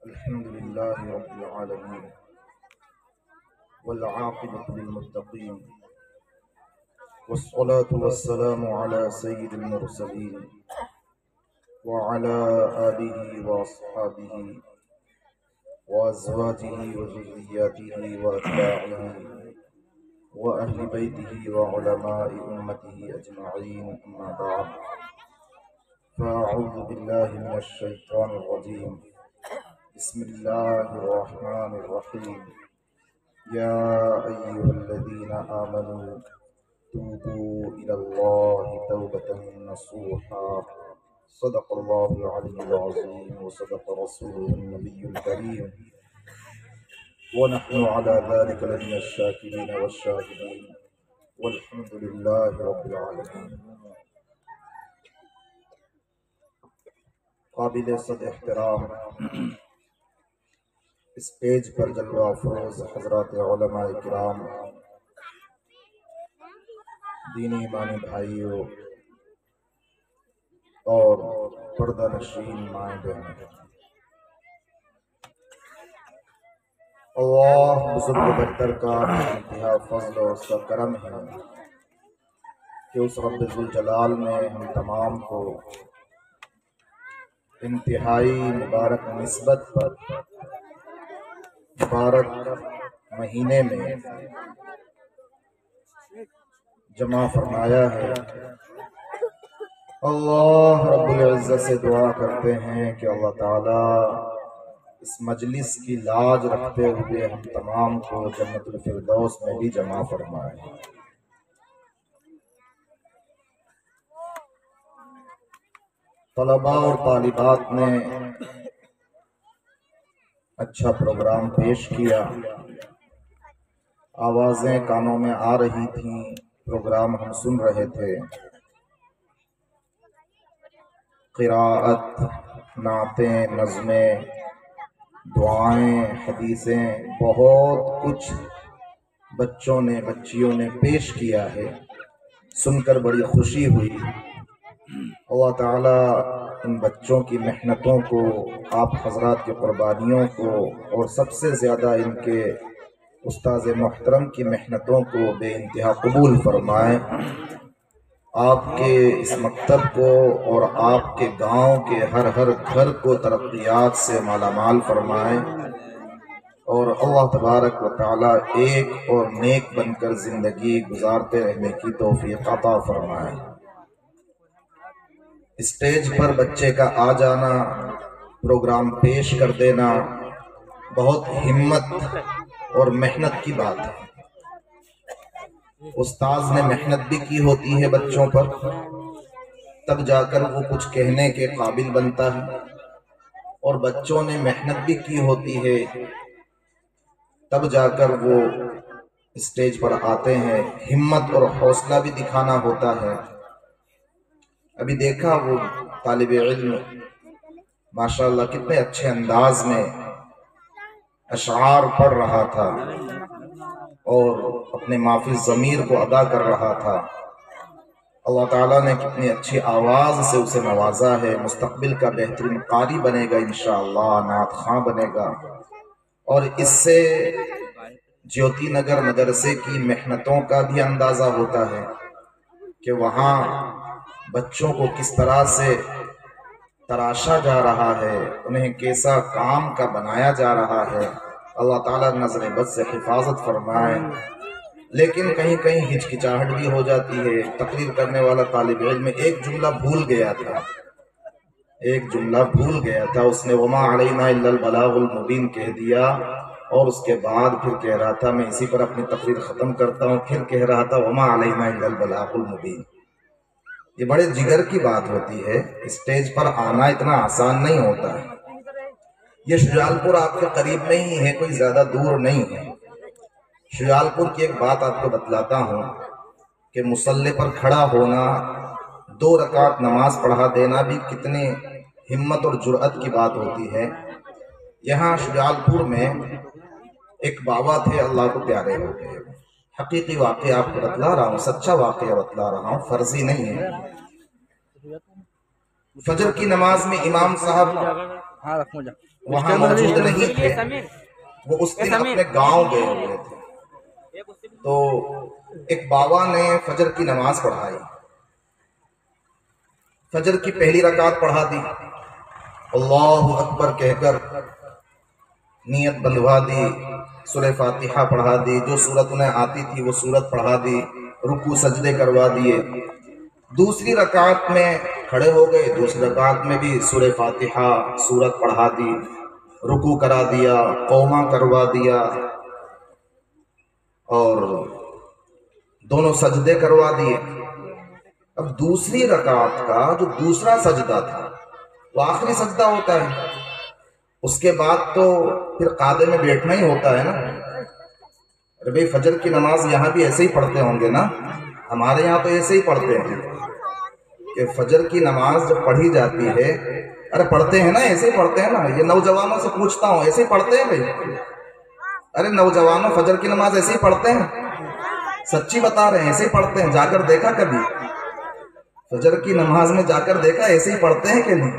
الحمد لله رب العالمين والعاقبة للمتقين والصلاة والسلام على سيد المرسلين وعلى آله وأصحابه وأزواجه وذرياته وأتباعه وأهل بيته وعلماء أمته أجمعين، أما بعد، فأعوذ بالله من الشيطان الرجيم. بسم الله الرحمن الرحيم. يا أيها الذين آمنوا توبوا إلى الله توبة نصوحا. صدق الله العلي العظيم وصدق رسوله النبي الكريم، ونحن على ذلك لمن الشاكرين والشاهدين، والحمد لله رب العالمين. قابل صد احترام اس پیج پر جلوہ افروز حضرات علماء کرام، دینی ایمانی بھائیوں اور پردہ نشین مائیں بہنیں، اللہ بزرگ و برتر کا انتہا فضل اور اس کا کرم ہے کہ اس رب ذوالجلال نے ہم تمام کو انتہائی مبارک نسبت پر مبارک مہینے میں جمع فرمایا ہے۔ اللہ رب العزت سے دعا کرتے ہیں کہ اللہ تعالیٰ اس مجلس کی لاج رکھتے ہوئے ہم تمام کو جنت الفردوس میں بھی جمع فرمائے۔ طلباء اور طالبات نے اچھا پروگرام پیش کیا، آوازیں کانوں میں آ رہی تھیں، پروگرام ہم سن رہے تھے، قراءت، نعتیں، نظمیں، دعائیں، حدیثیں، بہت کچھ بچوں نے بچیوں نے پیش کیا ہے، سن کر بڑی خوشی ہوئی۔ اللہ تعالیٰ ان بچوں کی محنتوں کو، آپ حضرات کی قربانیوں کو، اور سب سے زیادہ ان کے استاذ محترم کی محنتوں کو بے انتہا قبول فرمائے۔ آپ کے اس مکتب کو اور آپ کے گاؤں کے ہر گھر کو ترقیات سے مالا مال فرمائے، اور اللہ تبارک و تعالیٰ ایک اور نیک بن کر زندگی گزارتے رہنے کی توفیق عطا فرمائے۔ اسٹیج پر بچے کا آ جانا، پروگرام پیش کر دینا بہت ہمت اور محنت کی بات ہے۔ استاذ نے محنت بھی کی ہوتی ہے بچوں پر، تب جا کر وہ کچھ کہنے کے قابل بنتا ہے، اور بچوں نے محنت بھی کی ہوتی ہے، تب جا کر وہ اسٹیج پر آتے ہیں۔ ہمت اور حوصلہ بھی دکھانا ہوتا ہے۔ ابھی دیکھا وہ طالب علم ماشاءاللہ کتنے اچھے انداز میں اشعار پڑھ رہا تھا اور اپنے معافی ضمیر کو ادا کر رہا تھا۔ اللہ تعالیٰ نے کتنی اچھی آواز سے اسے نوازا ہے، مستقبل کا بہترین قاری بنے گا انشاءاللہ، نعت خواں بنے گا۔ اور اس سے جیوتی نگر مدرسے کی محنتوں کا بھی اندازہ ہوتا ہے کہ وہاں بچوں کو کس طرح سے تراشا جا رہا ہے، انہیں کیسا کام کا بنایا جا رہا ہے۔ اللہ تعالیٰ نظر بد سے حفاظت فرمائے۔ لیکن کہیں کہیں ہچکچاہٹ بھی ہو جاتی ہے۔ تقریر کرنے والا طالب علم ایک جملہ بھول گیا تھا، اس نے وما علینا الا البلاغ المبین کہہ دیا، اور اس کے بعد پھر کہہ رہا تھا، میں اسی پر اپنی تقریر ختم کرتا ہوں، پھر کہہ رہا تھا وما علینا الا البلاغ المبین۔ یہ بڑے جگر کی بات ہوتی ہے، اسٹیج پر آنا اتنا آسان نہیں ہوتا ہے۔ یہ شجال پور آپ کے قریب میں ہی ہے، کوئی زیادہ دور نہیں ہے۔ شجال پور کی ایک بات آپ کو بتلاتا ہوں کہ مصلی پر کھڑا ہونا، 2 رکعت نماز پڑھا دینا بھی کتنے ہمت اور جرأت کی بات ہوتی ہے۔ یہاں شجال پور میں ایک بابا تھے، اللہ کو پیارے ہو گئے۔ حقیقی واقعہ آپ کو بتلا رہا ہوں، سچا واقعہ بتلا رہا ہوں، فرضی نہیں ہے۔ فجر کی نماز میں امام صاحب وہاں موجود نہیں تھے، وہ اس دن اپنے گاؤں گئے ہوئے تھے۔ تو ایک بابا نے فجر کی نماز پڑھائی، فجر کی پہلی رکعت پڑھا دی، اللہ اکبر کہہ کر نیت بندھوا دی، سورہ فاتحہ پڑھا دی، جو سورت انہیں آتی تھی وہ سورت پڑھا دی، رکوع سجدے کروا دیے۔ دوسری رکعت میں کھڑے ہو گئے، دوسری رکعت میں بھی سورہ فاتحہ سورت پڑھا دی، رکوع کرا دیا، قوما کروا دیا، اور دونوں سجدے کروا دیے۔ اب دوسری رکعت کا جو دوسرا سجدہ تھا وہ آخری سجدہ ہوتا ہے، اس کے بعد تو پھر قعدے میں بیٹھنا ہی ہوتا ہے نا۔ ارے بھائی فجر کی نماز یہاں بھی ایسے ہی پڑھتے ہوں گے نا، ہمارے یہاں تو ایسے ہی پڑھتے ہیں کہ فجر کی نماز جب پڑھی جاتی ہے، ارے پڑھتے ہیں نا، ایسے ہی پڑھتے ہیں نا۔ یہ نوجوانوں سے پوچھتا ہوں، ایسے ہی پڑھتے ہیں بھائی؟ ارے نوجوانوں فجر کی نماز ایسے ہی پڑھتے ہیں؟ سچی بتا رہے ہیں ایسے ہی پڑھتے ہیں؟ جا کر دیکھا کبھی فجر کی نماز میں جا کر دیکھا ایسے ہی پڑھتے ہیں کہ نہیں؟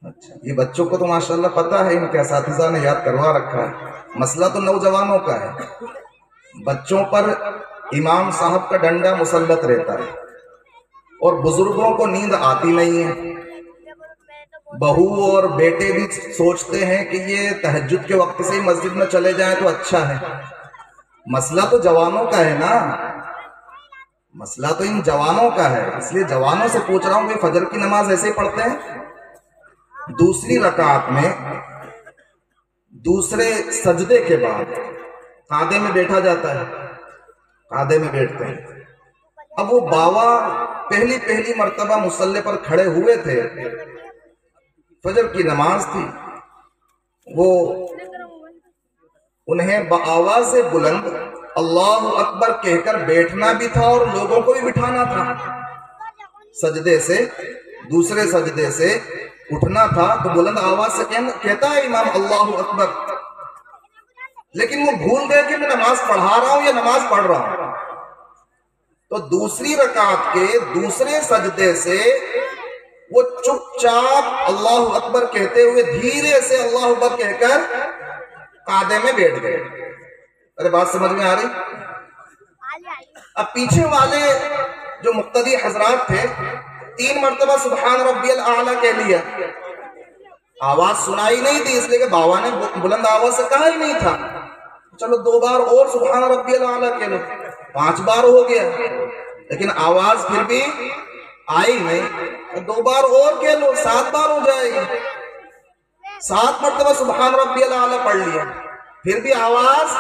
اچھا، یہ بچوں کو تو ماشاءاللہ پتا ہے، ان کے اساتذہ نے یاد کروا رکھا ہے۔ مسئلہ تو نوجوانوں کا ہے، بچوں پر امام صاحب کا ڈنڈا مسلط رہتا ہے، اور بزرگوں کو نیند آتی نہیں ہے۔ بہو اور بیٹے بھی سوچتے ہیں کہ یہ تہجد کے وقت سے ہی مسجد میں چلے جائیں تو اچھا ہے۔ مسئلہ تو جوانوں کا ہے نا، مسئلہ تو ان جوانوں کا ہے، اس لیے جوانوں سے پوچھ رہا ہوں کہ فجر کی نماز ایسے ہی پڑھتے ہیں؟ دوسری رکعت میں دوسرے سجدے کے بعد قعدے میں بیٹھا جاتا ہے، قعدے میں بیٹھتے ہیں۔ اب وہ باوا پہلی مرتبہ مصلی پر کھڑے ہوئے تھے، فجر کی نماز تھی، وہ انہیں بآواز بلند اللہ اکبر کہہ کر بیٹھنا بھی تھا اور لوگوں کو بھی بٹھانا تھا۔ سجدے سے دوسرے سجدے سے اٹھنا تھا تو بلند آواز سے کہتا ہے امام اللہ اکبر، لیکن وہ بھول گئے کہ میں نماز پڑھا رہا ہوں یا نماز پڑھ رہا ہوں۔ تو دوسری رکعت کے دوسرے سجدے سے وہ چپ چاپ اللہ اکبر کہتے ہوئے دھیرے سے اللہ اکبر کہہ کر قعدے میں بیٹھ گئے۔ ارے بات سمجھ میں آ رہی؟ اب پیچھے والے جو مقتدی حضرات تھے 3 مرتبہ سبحان ربی الاعلیٰ کہہ لیا، آواز سنائی نہیں تھی، اس لیے کہ بابا نے بلند آواز سے کہا ہی نہیں تھا۔ چلو 2 بار اور سبحان ربی الاعلیٰ کہہ لو، 5 بار ہو گیا، لیکن آواز پھر بھی آئی نہیں، 2 بار اور کہہ لو، 7 بار ہو جائے گی۔ 7 مرتبہ سبحان ربی الاعلیٰ پڑھ لیا، پھر بھی آواز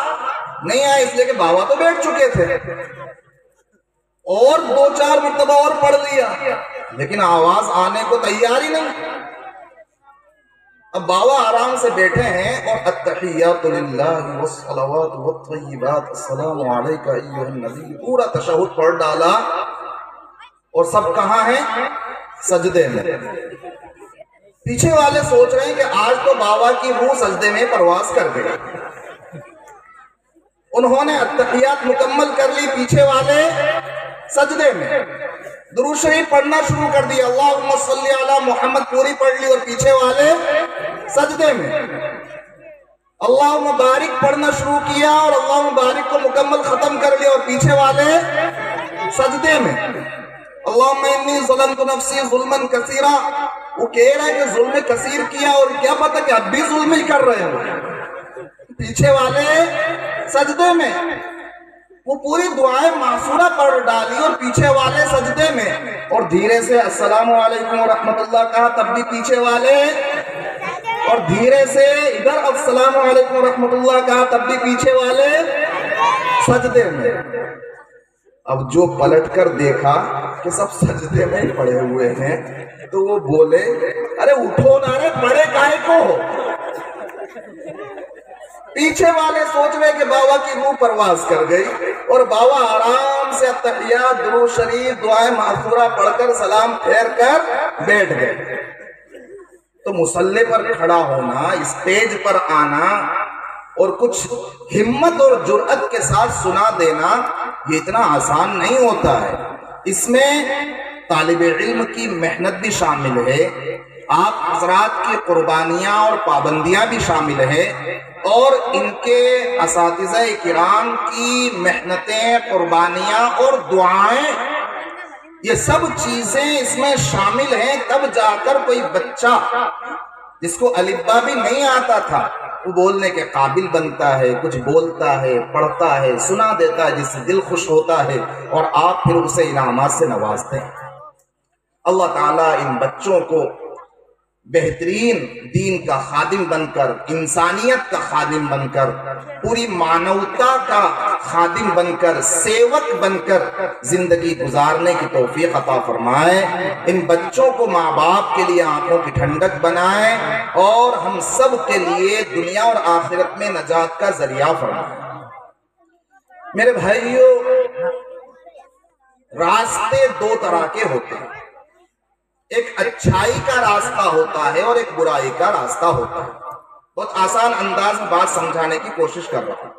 نہیں آئی، اس لیے کہ بابا تو بیٹھ چکے تھے۔ اور 2-4 مرتبہ اور پڑھ لیا، لیکن آواز آنے کو تیار ہی نہیں۔ اب بابا آرام سے بیٹھے ہیں اور التحیات للہ والصلوات والطیبات السلام علیکہ ایھا النبی پورا تشہد پڑھ ڈالا، اور سب کہاں ہیں؟ سجدے میں۔ پیچھے والے سوچ رہے ہیں کہ آج تو بابا کی روح سجدے میں پرواز کر گئی۔ انہوں نے التحیات مکمل کر لی، پیچھے والے سجدے میں درود شریف پڑھنا شروع کر دیا، اللہم صلی علی محمد پوری پڑھ لی، اور پیچھے والے سجدے میں اللہم بارک پڑھنا شروع کیا اور اللہم بارک کو مکمل ختم کر لیا، اور پیچھے والے سجدے میں اللہم انی ظلمت نفسی ظلما کثیرا۔ وہ کہہ رہا ہے کہ ظلم کثیر کیا، اور کیا پتہ کہ اب بھی ظلم ہی کر رہے ہیں۔ پیچھے والے سجدے میں وہ پوری دعائیں معصورہ پڑھ ڈالی، اور پیچھے والے سجدے میں، اور دھیرے سے السلام علیکم ورحمۃ اللہ کہا، تب بھی پیچھے والے، اور دھیرے سے ادھر السلام علیکم ورحمۃ اللہ کہا، تب بھی پیچھے والے سجدے میں۔ اب جو پلٹ کر دیکھا کہ سب سجدے میں پڑے ہوئے ہیں تو وہ بولے ارے اٹھو نہ رے، پڑے کائے کو؟ پیچھے والے سوچ رہے کہ بابا کی روح پرواز کر گئی، اور بابا آرام سے التحیات درود شریف دعائیں معصورہ پڑھ کر سلام پھیر کر بیٹھ گئے۔ تو مصلی پر کھڑا ہونا، اسٹیج پر آنا اور کچھ ہمت اور جرأت کے ساتھ سنا دینا، یہ اتنا آسان نہیں ہوتا ہے۔ اس میں طالب علم کی محنت بھی شامل ہے، آپ حضرات کی قربانیاں اور پابندیاں بھی شامل ہیں، اور ان کے اساتذہ کرام کی محنتیں، قربانیاں اور دعائیں، یہ سب چیزیں اس میں شامل ہیں، تب جا کر کوئی بچہ جس کو الف با بھی نہیں آتا تھا وہ بولنے کے قابل بنتا ہے، کچھ بولتا ہے، پڑھتا ہے، سنا دیتا ہے، جس سے دل خوش ہوتا ہے، اور آپ پھر اسے انعامات سے نوازتے ہیں۔ اللہ تعالیٰ ان بچوں کو بہترین دین کا خادم بن کر، انسانیت کا خادم بن کر، پوری مانوتا کا خادم بن کر، سیوک بن کر زندگی گزارنے کی توفیق عطا فرمائے۔ ان بچوں کو ماں باپ کے لیے آنکھوں کی ٹھنڈک بنائے، اور ہم سب کے لیے دنیا اور آخرت میں نجات کا ذریعہ فرمائے۔ میرے بھائیوں، راستے دو طرح کے ہوتے ہیں، ایک اچھائی کا راستہ ہوتا ہے اور ایک برائی کا راستہ ہوتا ہے۔ بہت آسان انداز میں بات سمجھانے کی کوشش کر رہا ہوں۔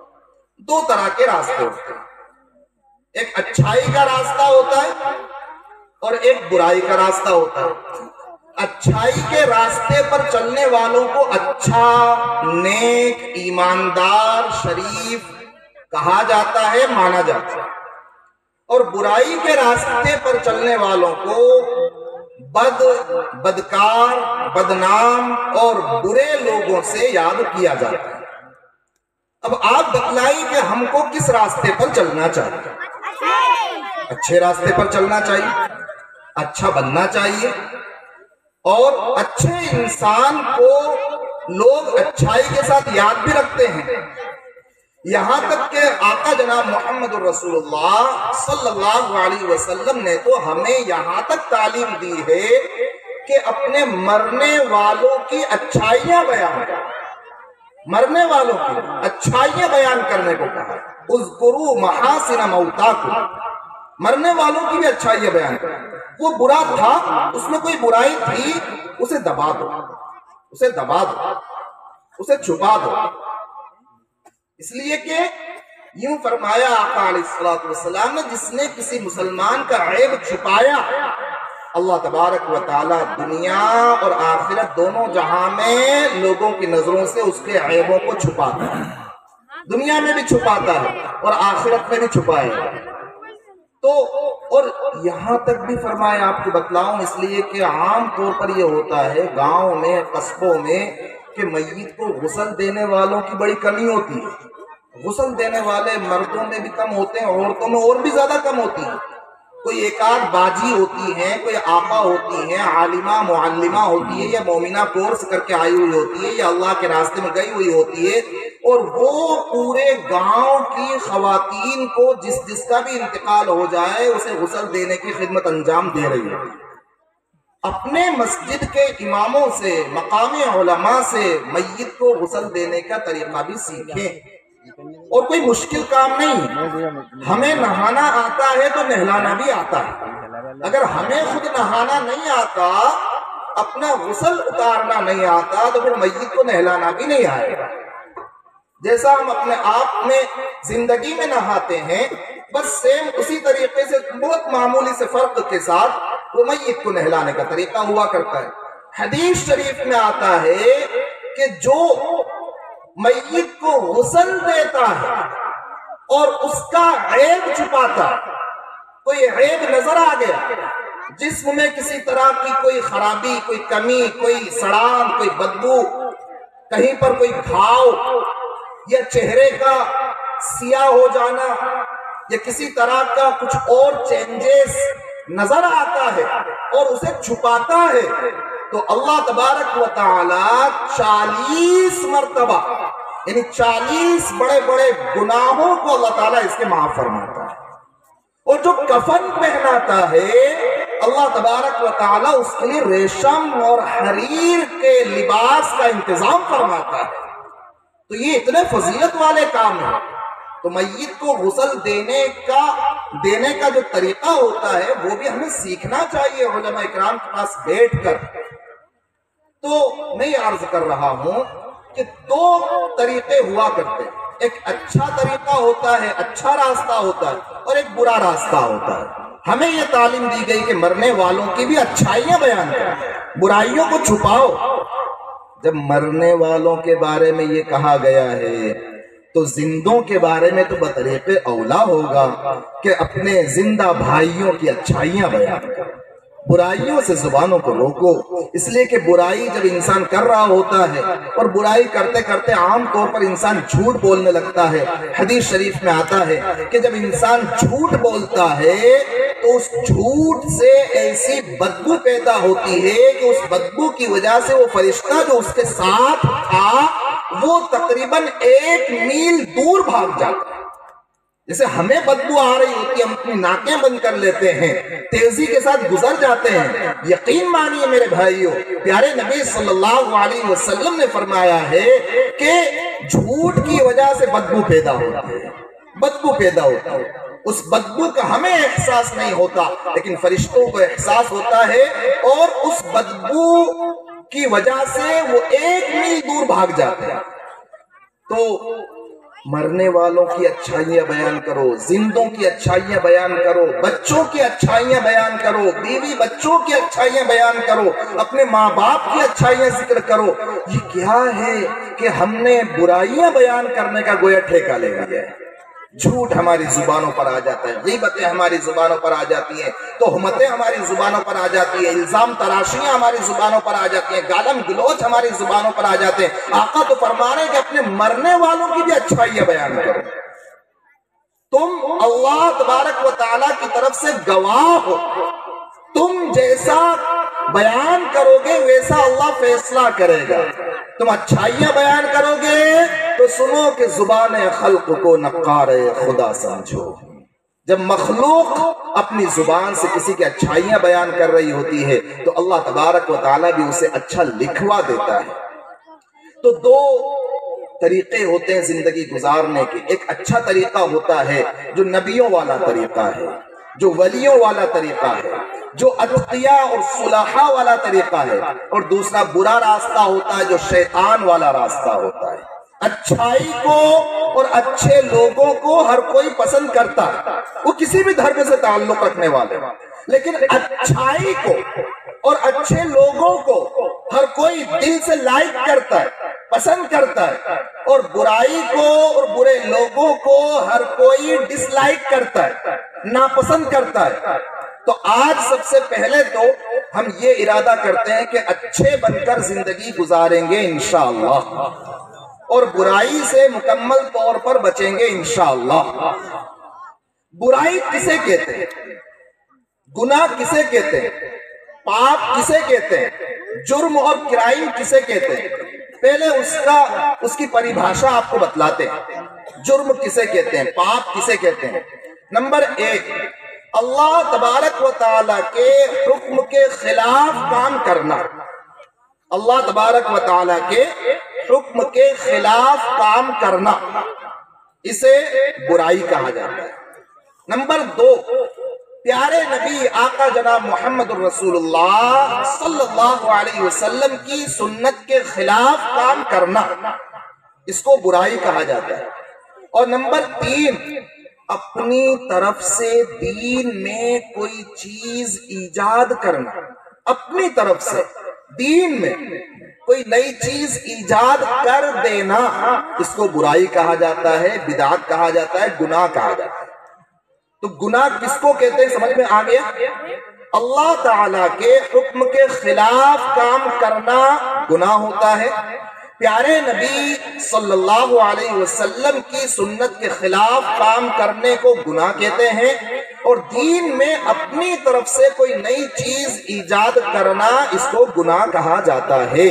دو طرح کے راستے ہوتے ہیں، ایک اچھائی کا راستہ ہوتا ہے اور ایک برائی کا راستہ ہوتا ہے۔ اچھائی کے راستے پر چلنے والوں کو اچھا، نیک، ایماندار، شریف کہا جاتا ہے، مانا جاتا ہے، اور برائی کے راستے پر چلنے والوں کو بدکار، بدنام اور برے لوگوں سے یاد کیا جاتا ہے۔ اب آپ بتلائیں کہ ہم کو کس راستے پر چلنا چاہیے؟ اچھے راستے پر چلنا چاہیے، اچھا بننا چاہیے، اور اچھے انسان کو لوگ اچھائی کے ساتھ یاد بھی رکھتے ہیں، یہاں تک کہ آقا جناب محمد الرسول اللہ صلی اللہ علیہ وسلم نے تو ہمیں یہاں تک تعلیم دی ہے کہ اپنے مرنے والوں کی اچھائیاں بیان کریں، مرنے والوں کی اچھائیاں بیان کرنے کو کہا، اذکروا محاسن موتاکم، مرنے والوں کی بھی اچھائیاں بیان کریں۔ وہ برا تھا، اس میں کوئی برائی تھی، اسے دبا دو، اسے دبا دو، اسے چھپا دو، اس لیے کہ یوں فرمایا آقا علیہ السلام نے، جس نے کسی مسلمان کا عیب چھپایا، اللہ تبارک و تعالی دنیا اور آخرت دونوں جہاں میں لوگوں کی نظروں سے اس کے عیبوں کو چھپاتا ہے، دنیا میں بھی چھپاتا ہے اور آخرت میں بھی چھپائے گا۔ تو اور یہاں تک بھی فرمایا، آپ کو بتلاؤں اس لیے کہ عام طور پر یہ ہوتا ہے گاؤں میں، قصبوں میں، کہ میت کو غسل دینے والوں کی بڑی کمی ہوتی ہے۔ غسل دینے والے مردوں میں بھی کم ہوتے ہیں، عورتوں میں اور بھی زیادہ کم ہوتی ہیں۔ کوئی ایک آدھ باجی ہوتی ہیں، کوئی آقا ہوتی ہیں، عالمہ معلمہ ہوتی ہے، یا مومنہ کورس کر کے آئی ہوئی ہوتی ہے، یا اللہ کے راستے میں گئی ہوئی ہوتی ہے، اور وہ پورے گاؤں کی خواتین کو جس کا بھی انتقال ہو جائے اسے غسل دینے کی خدمت انجام دے رہی ہے۔ اپنے مسجد کے اماموں سے، مقامی علماء سے میت کو غسل دینے کا طریقہ بھی سیکھیں، اور کوئی مشکل کام نہیں۔ ہمیں نہانا آتا ہے تو نہلانا بھی آتا ہے، اگر ہمیں خود نہانا نہیں آتا، اپنا غسل اتارنا نہیں آتا، تو پھر میت کو نہلانا بھی نہیں آئے گا۔ جیسا ہم اپنے آپ میں زندگی میں نہاتے ہیں، بس سیم اسی طریقے سے بہت معمولی سے فرق کے ساتھ وہ میت کو نہلانے کا طریقہ ہوا کرتا ہے۔ حدیث شریف میں آتا ہے کہ جو میت کو غسل دیتا ہے اور اس کا عیب چھپاتا، کوئی عیب نظر آ گیا، جسم میں کسی طرح کی کوئی خرابی، کوئی کمی، کوئی سڑان، کوئی بدبو، کہیں پر کوئی گھاؤ، یا چہرے کا سیاہ ہو جانا، یا کسی طرح کا کچھ اور چینجز نظر آتا ہے اور اسے چھپاتا ہے، تو اللہ تبارک و تعالی 40 مرتبہ، یعنی 40 بڑے بڑے گناہوں کو اللہ تعالیٰ اس کے معاف فرماتا ہے۔ اور جو کفن پہناتا ہے، اللہ تبارک و تعالیٰ اس کے لیے ریشم اور حریر کے لباس کا انتظام فرماتا ہے۔ تو یہ اتنے فضیلت والے کام ہیں۔ تو میت کو غسل دینے کا جو طریقہ ہوتا ہے وہ بھی ہمیں سیکھنا چاہیے علماء اکرام کے پاس بیٹھ کر۔ تو میں یہ عرض کر رہا ہوں کہ 2 طریقے ہوا کرتے ہیں، ایک اچھا طریقہ ہوتا ہے، اچھا راستہ ہوتا ہے، اور ایک برا راستہ ہوتا ہے۔ ہمیں یہ تعلیم دی گئی کہ مرنے والوں کی بھی اچھائیاں بیان کریں، برائیوں کو چھپاؤ۔ جب مرنے والوں کے بارے میں یہ کہا گیا ہے تو زندوں کے بارے میں تو بطریق اولا ہوگا کہ اپنے زندہ بھائیوں کی اچھائیاں بیان کرو، برائیوں سے زبانوں کو روکو، اس لیے کہ برائی جب انسان کر رہا ہوتا ہے اور برائی کرتے کرتے عام طور پر انسان جھوٹ بولنے لگتا ہے۔ حدیث شریف میں آتا ہے کہ جب انسان جھوٹ بولتا ہے تو اس جھوٹ سے ایسی بدبو پیدا ہوتی ہے کہ اس بدبو کی وجہ سے وہ فرشتہ جو اس کے ساتھ تھا وہ تقریباً 1 میل دور بھاگ جاتا ہے۔ جیسے ہمیں بدبو آ رہی ہوتی ہے، ہم اپنی ناکیں بند کر لیتے ہیں، تیزی کے ساتھ گزر جاتے ہیں۔ یقین مانیے میرے بھائیوں، پیارے نبی صلی اللہ علیہ وسلم نے فرمایا ہے کہ جھوٹ کی وجہ سے بدبو پیدا ہوتی ہے، بدبو پیدا ہوتا ہے۔ اس بدبو کا ہمیں احساس نہیں ہوتا لیکن فرشتوں کو احساس ہوتا ہے، اور اس بدبو کی وجہ سے وہ 1 میل دور بھاگ جاتے ہیں۔ تو مرنے والوں کی اچھائیاں بیان کرو، زندوں کی اچھائیاں بیان کرو، بچوں کی اچھائیاں بیان کرو، بیوی بچوں کی اچھائیاں بیان کرو، اپنے ماں باپ کی اچھائیاں ذکر کرو۔ یہ کیا ہے کہ ہم نے برائیاں بیان کرنے کا گویا ٹھیکہ لے لیا ہے۔ جھوٹ ہماری زبانوں پر آ جاتا ہے، غیبتیں ہماری زبانوں پر آ جاتی ہیں، تہمتیں ہماری زبانوں پر آ جاتی ہیں، الزام تراشیاں ہماری زبانوں پر آ جاتی ہیں، گالم گلوچ ہماری زبانوں پر آ جاتے ہیں۔ آقا تو فرما رہے ہیں کہ اپنے مرنے والوں کی بھی اچھائیاں بیان کرو۔ تم اللہ تبارک و تعالیٰ کی طرف سے گواہ ہو، تم جیسا بیان کرو گے ویسا اللہ فیصلہ کرے گا۔ تم اچھائیاں بیان کرو گے تو سنو کہ زبان خلق کو نقار خدا سمجھو۔ جب مخلوق اپنی زبان سے کسی کی اچھائیاں بیان کر رہی ہوتی ہے تو اللہ تبارک و تعالیٰ بھی اسے اچھا لکھوا دیتا ہے۔ تو 2 طریقے ہوتے ہیں زندگی گزارنے کے۔ ایک اچھا طریقہ ہوتا ہے جو نبیوں والا طریقہ ہے، جو ولیوں والا طریقہ ہے، جو اتقیاء اور صلحاء والا طریقہ ہے، اور دوسرا برا راستہ ہوتا ہے جو شیطان والا راستہ ہوتا ہے۔ اچھائی کو اور اچھے لوگوں کو ہر کوئی پسند کرتا ہے، وہ کسی بھی دھرم سے تعلق رکھنے والے، لیکن اچھائی کو اور اچھے لوگوں کو ہر کوئی دل سے لائک کرتا ہے، پسند کرتا ہے، اور برائی کو اور برے لوگوں کو ہر کوئی ڈس لائک کرتا ہے، ناپسند کرتا ہے۔ تو آج سب سے پہلے تو ہم یہ ارادہ کرتے ہیں کہ اچھے بن کر زندگی گزاریں گے انشاءاللہ، اور برائی سے مکمل طور پر بچیں گے انشاءاللہ۔ برائی کسے کہتے ہیں؟ گناہ کسے کہتے ہیں؟ پاپ کسے کہتے ہیں؟ جرم اور کرائم کسے کہتے ہیں؟ پہلے اس کی پریبھاشا آپ کو بتلاتے ہیں۔ جرم کسے کہتے ہیں؟ پاپ کسے کہتے ہیں؟ نمبر 1، اللہ تبارک و تعالیٰ کے حکم کے خلاف کام کرنا۔ اللہ تبارک و تعالیٰ کے حکم کے خلاف کام کرنا، اسے برائی کہا جاتا ہے۔ نمبر 2، پیارے نبی آقا جناب محمد الرسول اللہ صلی اللہ علیہ وسلم کی سنت کے خلاف کام کرنا، اس کو برائی کہا جاتا ہے۔ اور نمبر 3، اپنی طرف سے دین میں کوئی چیز ایجاد کرنا، اپنی طرف سے دین میں کوئی نئی چیز ایجاد کر دینا، اس کو برائی کہا جاتا ہے، بدعت کہا جاتا ہے، گناہ کہا جاتا ہے۔ تو گناہ کس کو کہتے ہیں سمجھ میں آ گیا؟ اللہ تعالیٰ کے حکم کے خلاف کام کرنا گناہ ہوتا ہے، پیارے نبی صلی اللہ علیہ وسلم کی سنت کے خلاف کام کرنے کو گناہ کہتے ہیں، اور دین میں اپنی طرف سے کوئی نئی چیز ایجاد کرنا اس کو گناہ کہا جاتا ہے۔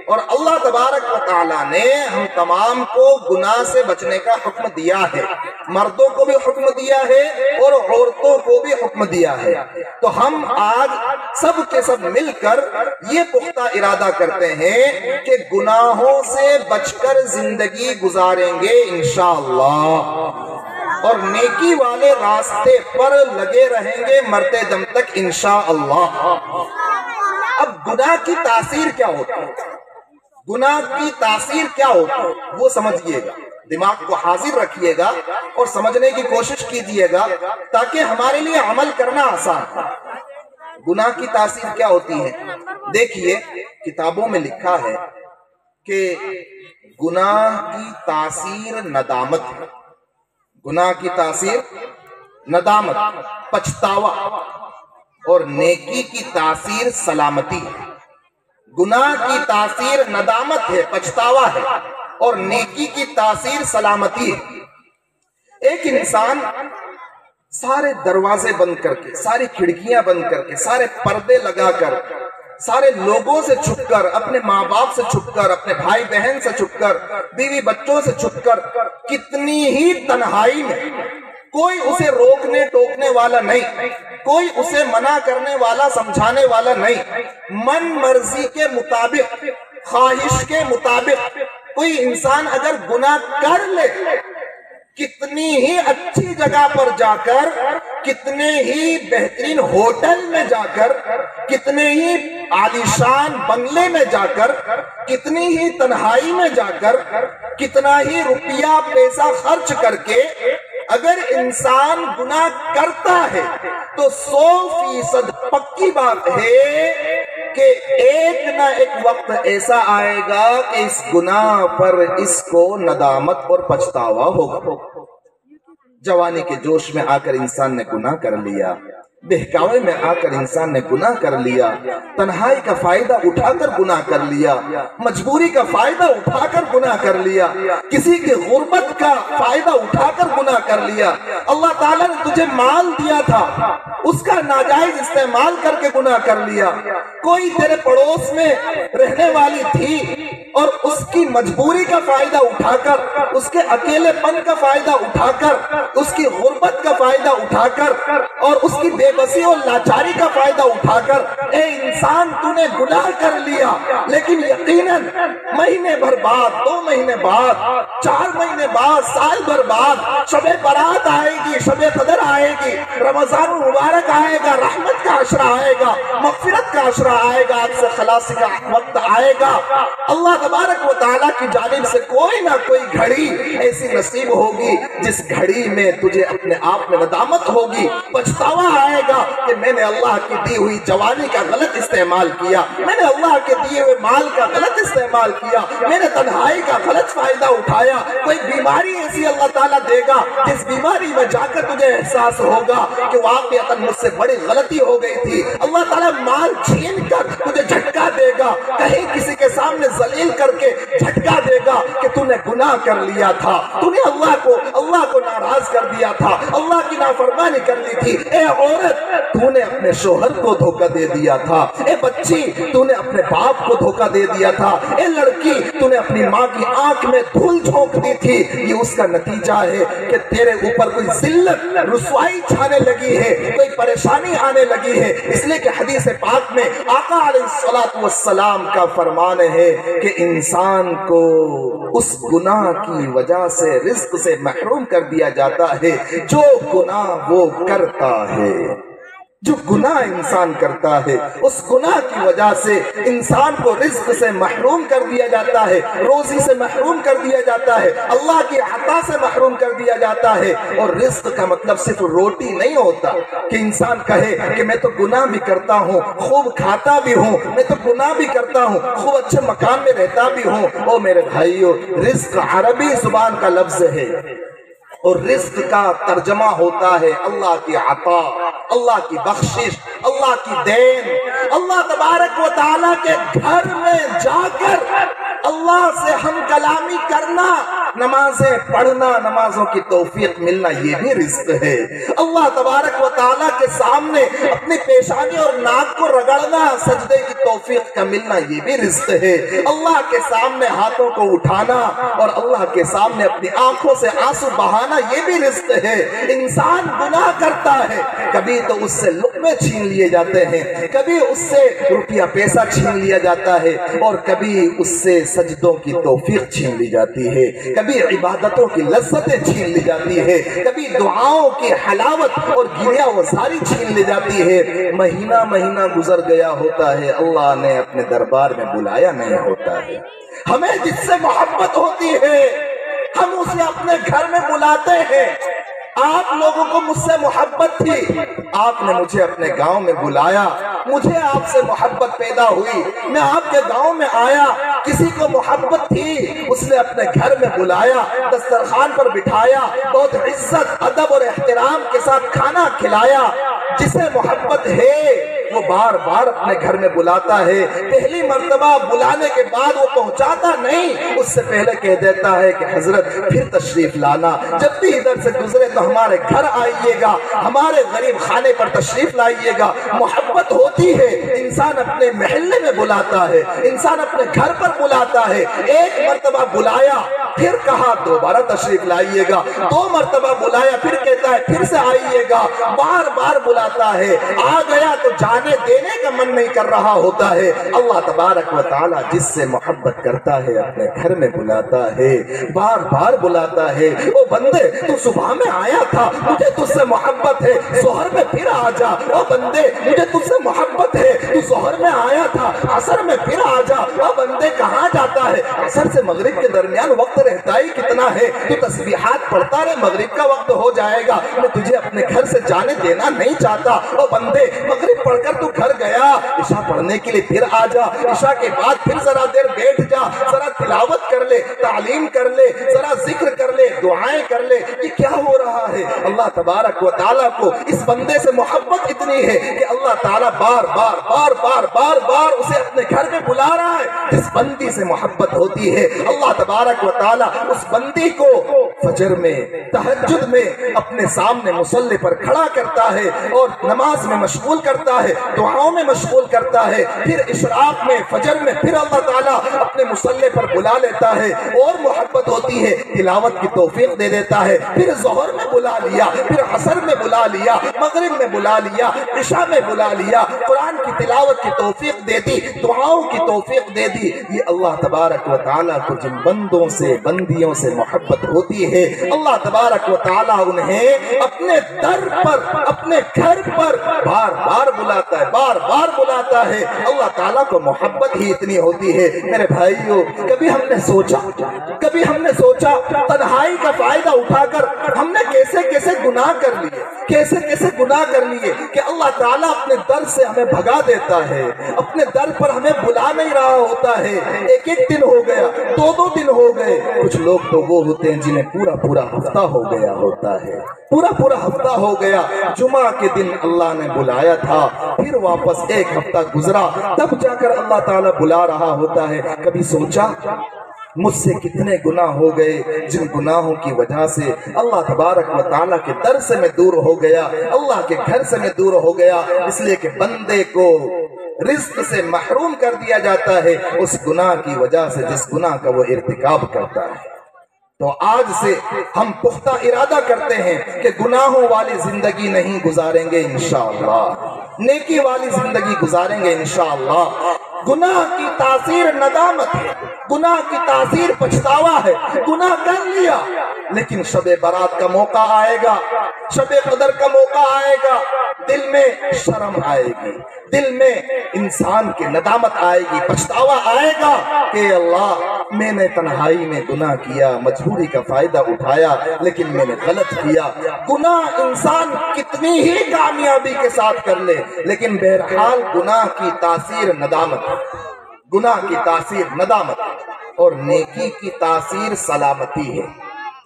اور اللہ تبارک و تعالیٰ نے ہم تمام کو گناہ سے بچنے کا حکم دیا ہے، مردوں کو بھی حکم دیا ہے اور عورتوں کو بھی حکم دیا ہے۔ تو ہم آج سب کے سب مل کر یہ پختہ ارادہ کرتے ہیں کہ گناہوں سے بچ کر زندگی گزاریں گے انشاءاللہ، اور نیکی والے راستے پر لگے رہیں گے مرتے دم تک انشاءاللہ۔ اب گناہ کی تاثیر کیا ہوتی ہے؟ گناہ کی تاثیر کیا ہوتی ہے وہ سمجھیے گا، دماغ کو حاضر رکھیے گا اور سمجھنے کی کوشش کیجیے گا تاکہ ہمارے لیے عمل کرنا آسان ہو۔ گناہ کی تاثیر کیا ہوتی ہے؟ دیکھیے کتابوں میں لکھا ہے کہ گناہ کی تاثیر ندامت ہے، گناہ کی تاثیر ندامت، پچھتاوا، اور نیکی کی تاثیر سلامتی ہے۔ گناہ کی تاثیر ندامت ہے، پچھتاوا ہے، اور نیکی کی تاثیر سلامتی ہے۔ ایک انسان سارے دروازے بند کر کے، ساری کھڑکیاں بند کر کے، سارے پردے لگا کر، سارے لوگوں سے چھپ کر، اپنے ماں باپ سے چھپ کر، اپنے بھائی بہن سے چھپ کر، بیوی بچوں سے چھپ کر، کتنی ہی تنہائی میں، کوئی اسے روکنے ٹوکنے والا نہیں، کوئی اسے منع کرنے والا سمجھانے والا نہیں، من مرضی کے مطابق، خواہش کے مطابق کوئی انسان اگر گناہ کر لے، کتنی ہی اچھی جگہ پر جا کر، کتنے ہی بہترین ہوٹل میں جا کر، کتنے ہی عالیشان بنگلے میں جا کر، کتنی ہی تنہائی میں جا کر، کتنا ہی روپیہ پیسہ خرچ کر کے اگر انسان گناہ کرتا ہے تو 100% پکی بات ہے کہ ایک نہ ایک وقت ایسا آئے گا کہ اس گناہ پر اس کو ندامت اور پچھتاوا ہوگا۔ جوانی کے جوش میں آ کر انسان نے گناہ کر لیا، بہکاوے میں آ کر انسان نے گناہ کر لیا، تنہائی کا فائدہ اٹھا کر گناہ کر لیا، مجبوری کا فائدہ اٹھا کر گناہ کر لیا، کسی کی غربت کا فائدہ اٹھا کر گناہ کر لیا۔ اللہ تعالیٰ نے تجھے مال دیا تھا، اس کا ناجائز استعمال کر کے گناہ کر لیا۔ کوئی تیرے پڑوس میں رہنے والی تھی اور اس کی مجبوری کا فائدہ اٹھا کر، اس کے اکیلے پن کا فائدہ اٹھا کر، اس کی غربت کا فائدہ اٹھا کر، اور اس کی بے بسی اور لاچاری کا فائدہ اٹھا کر، اے انسان تو نے گناہ کر لیا، لیکن یقیناً مہینے بھر بعد، 2 مہینے بعد، 4 مہینے بعد، سال بھر بعد شب برات آئے گی، شب قدر آئے گی، رمضان مبارک آئے گا، رحمت کا عشرہ آئے گا، مغفرت کا عشرہ آئے گا، آپ سے خلاصی کا وقت آئے گا۔ اللہ تبارک و تعالیٰ کی جانب سے کوئی نہ کوئی گھڑی ایسی نصیب ہوگی جس گھڑی میں تجھے اپنے آپ میں ندامت ہوگی، پچھتاوا آئے گا کہ میں نے اللہ کی دی ہوئی جوانی کا غلط استعمال کیا، میں نے اللہ کے دیے ہوئے مال کا غلط استعمال کیا، میں نے تنہائی کا غلط فائدہ اٹھایا۔ کوئی بیماری ایسی اللہ تعالیٰ دے گا جس بیماری میں جا کر تجھے احساس ہوگا کہ واقعتاً مجھ سے بڑی غلطی ہو گئی تھی۔ اللہ تعالیٰ مال چھین کر تجھے جھٹکا دے گا، کہیں کسی کے سامنے ذلیل کر کے جھٹکا دے گا کہ تو نے گناہ کر لیا تھا، تو نے اللہ کو ناراض کر دیا تھا، اللہ کی نافرمانی کر لی تھی۔ اے عورت، تو نے اپنے شوہر کو دھوکہ دے دیا تھا، اے بچی تو نے اپنے باپ کو دھوکہ دے دیا تھا، اے لڑکی تو نے اپنی ماں کی آنکھ میں دھول جھونک دی تھی۔ یہ اس کا نتیجہ ہے کہ تیرے اوپر کوئی ذلت، رسوائی چھانے لگی ہے، کوئی پریشانی آنے لگی ہے۔ اس لیے کہ حدیث پاک میں آقا علیہ السلام کا فرمان ہے کہ انسان کو اس گناہ کی وجہ سے رزق سے محروم کر دیا جاتا ہے جو گناہ وہ کرتا ہے۔ جو گناہ انسان کرتا ہے اس گناہ کی وجہ سے انسان کو رزق سے محروم کر دیا جاتا ہے، روزی سے محروم کر دیا جاتا ہے، اللہ کی عطا سے محروم کر دیا جاتا ہے۔ اور رزق کا مطلب صرف روٹی نہیں ہوتا کہ انسان کہے کہ میں تو گناہ بھی کرتا ہوں، خوب کھاتا بھی ہوں، میں تو گناہ بھی کرتا ہوں، خوب اچھے مکان میں رہتا بھی ہوں۔ او میرے بھائیو، رزق عربی زبان کا لفظ ہے، اور رزق کا ترجمہ ہوتا ہے اللہ کی عطا، اللہ کی بخشش، اللہ کی دین۔ اللہ تبارک و تعالیٰ کے گھر میں جا کر اللہ سے ہم کلامی کرنا، نمازیں پڑھنا، نمازوں کی توفیق ملنا، یہ بھی رزق ہے۔ اللہ تبارک و تعالیٰ کے سامنے اپنی پیشانی اور ناک کو رگڑنا، سجدے کی توفیق کا ملنا، یہ بھی رزق ہے۔ اللہ کے سامنے ہاتھوں کو اٹھانا اور اللہ کے سامنے اپنی آنکھوں سے آنسو بہانا، یہ بھی رزق ہے۔ انسان گناہ کرتا ہے، کبھی تو اس سے لقمے چھین لیے جاتے ہیں، کبھی اس سے روپیہ پیسہ چھین لیا جاتا ہے، اور کبھی اس سے سجدوں کی توفیق چھین لی جاتی ہے، کبھی عبادتوں کی لذتیں چھین لی جاتی ہے، کبھی دعاؤں کی حلاوت اور گریہ وساری چھین لی جاتی ہے۔ مہینہ مہینہ گزر گیا ہوتا ہے، اللہ نے اپنے دربار میں بلایا نہیں ہوتا ہے۔ ہمیں جس سے محبت ہوتی ہے ہم اسے اپنے گھر میں بلاتے ہیں، آپ لوگوں کو مجھ سے محبت تھی، آپ نے مجھے اپنے گاؤں میں بلایا، مجھے آپ سے محبت پیدا ہوئی، میں آپ کے گاؤں میں آیا، کسی کو محبت تھی اس نے اپنے گھر میں بلایا، دسترخوان پر بٹھایا، بہت عزت ادب اور احترام کے ساتھ کھانا کھلایا۔ جسے محبت ہے وہ بار بار اپنے گھر میں بلاتا ہے، پہلی مرتبہ بلانے کے بعد وہ پہنچاتا نہیں، اس سے پہلے کہہ دیتا ہے کہ حضرت پھر تشریف لانا، جب بھی ادھر سے گزرے تو ہمارے گھر آئیے گا، ہمارے غریب خانے پر تشریف لائیے گا۔ محبت ہوتی ہے، انسان اپنے محلے میں بلاتا ہے، انسان اپنے گھر پر بلاتا ہے، ایک مرتبہ بلایا پھر کہا دوبارہ تشریف لائیے گا، دو مرتبہ بلایا پھر کہتا ہے پھر سے آئیے گا، بار بار بلاتا ہے، آ گیا تو جانے دینے کا من نہیں کر رہا ہوتا ہے۔ اللہ تبارک و تعالی جس سے محبت کرتا ہے اپنے گھر میں بلاتا ہے، بار بار بلاتا ہے۔ او بندے تو صبح میں آیا تھا، مجھے تجھ سے محبت ہے، ظہر میں پھر آ جا۔ او بندے مجھے تجھ سے محبت ہے، تو ظہر میں آیا تھا، عصر میں پھر آ جا۔ او بندے کہاں جاتا ہے؟ عصر سے مغرب کے درمیان وقت رہتا ہی کتنا ہے، تو تسبیحات پڑھتا رہے، مغرب کا وقت ہو جائے گا، میں تجھے اپنے گھر سے جانے دینا نہیں چاہتا۔ او بندے مغرب پڑھ کر تو گھر گیا، عشاء پڑھنے کے لیے پھر آ جا، عشاء کے بعد پھر ذرا دیر بیٹھ جا، ذرا تلاوت کر لے، تعلیم کر لے، ذرا ذکر کر لے، دعائیں کر لے۔ یہ کیا ہو رہا ہے؟ اللہ تبارک و تعالیٰ کو اس بندے سے محبت اتنی ہے کہ اللہ تعالیٰ بار بار بار بار بار بار اسے اپنے گھر میں بلا رہا ہے۔ جس بندی سے محبت ہوتی ہے اللہ تبارک و تعالیٰ اس بندی کو فجر میں، تہجد میں اپنے سامنے مصلی پر کھڑا کرتا ہے اور نماز میں مشغول کرتا ہے، دعاؤں میں مشغول کرتا ہے، پھر اشراق میں، فجر میں پھر اللہ تعالیٰ اپنے مصلی پر بلا لیتا ہے، اور محبت ہوتی ہے تلاوت کی توفیق دے دیتا ہے، پھر ظہر میں بلا لیا، پھر عصر میں بلا لیا، مغرب میں بلا لیا، عشاء میں بلا لیا، قرآن کی تلاوت کی توفیق دے دی، دعاؤں کی توفیق دے دی۔ یہ اللہ تبارک و تعالیٰ کو جن بندوں سے، بندیوں سے محبت ہوتی ہے، اللہ تبارک و تعالیٰ انہیں اپنے در پر، اپنے گھر پر بار بار بلاتا ہے، بار بار بلاتا ہے۔ اللہ تعالیٰ کو محبت ہی اتنی ہوتی ہے۔ میرے بھائیوں، کبھی ہم نے سوچا تنہائی کا فائدہ اٹھا کر ہم نے کیسے کیسے گناہ کر لیے کہ اللہ تعالیٰ اپنے در سے ہمیں بھگا دیتا ہے، اپنے در پر ہمیں بلا نہیں رہا ہوتا ہے۔ ایک دن ہو گیا، دو دن ہو گئے، کچھ لوگ تو وہ ہوتے ہیں جنہیں پورا ہفتہ ہو گیا ہوتا ہے، پورا ہفتہ ہو گیا۔ جمعہ کے دن اللہ نے بلایا تھا، پھر واپس ایک ہفتہ گزرا، تب جا کر اللہ تعالیٰ بلا رہا ہوتا ہے۔ کبھی سوچا مجھ سے کتنے گناہ ہو گئے جن گناہوں کی وجہ سے اللہ تبارک و تعالیٰ کے در سے میں دور ہو گیا، اللہ کے گھر سے میں دور ہو گیا، اس لیے کہ بندے کو رزق سے محروم کر دیا جاتا ہے اس گناہ کی وجہ سے جس گناہ کا وہ ارتکاب کرتا ہے۔ تو آج سے ہم پختہ ارادہ کرتے ہیں کہ گناہوں والی زندگی نہیں گزاریں گے انشاءاللہ، نیکی والی زندگی گزاریں گے انشاءاللہ۔ گناہ کی تاثیر ندامت ہے، گناہ کی تاثیر پچھتاوا ہے، گناہ کر لیا، لیکن شب برات کا موقع آئے گا، شب قدر کا موقع آئے گا، دل میں شرم آئے گی، دل میں انسان کے ندامت آئے گی، پچھتاوا آئے گا کہ اللہ میں نے تنہائی میں گناہ کیا، مجبوری کا فائدہ اٹھایا، لیکن میں نے غلط کیا۔ گناہ انسان کتنی ہی کامیابی کے ساتھ کر لے، لیکن بہرحال گناہ کی تاثیر ندامت، گناہ کی تاثیر ندامت، اور نیکی کی تاثیر سلامتی ہے،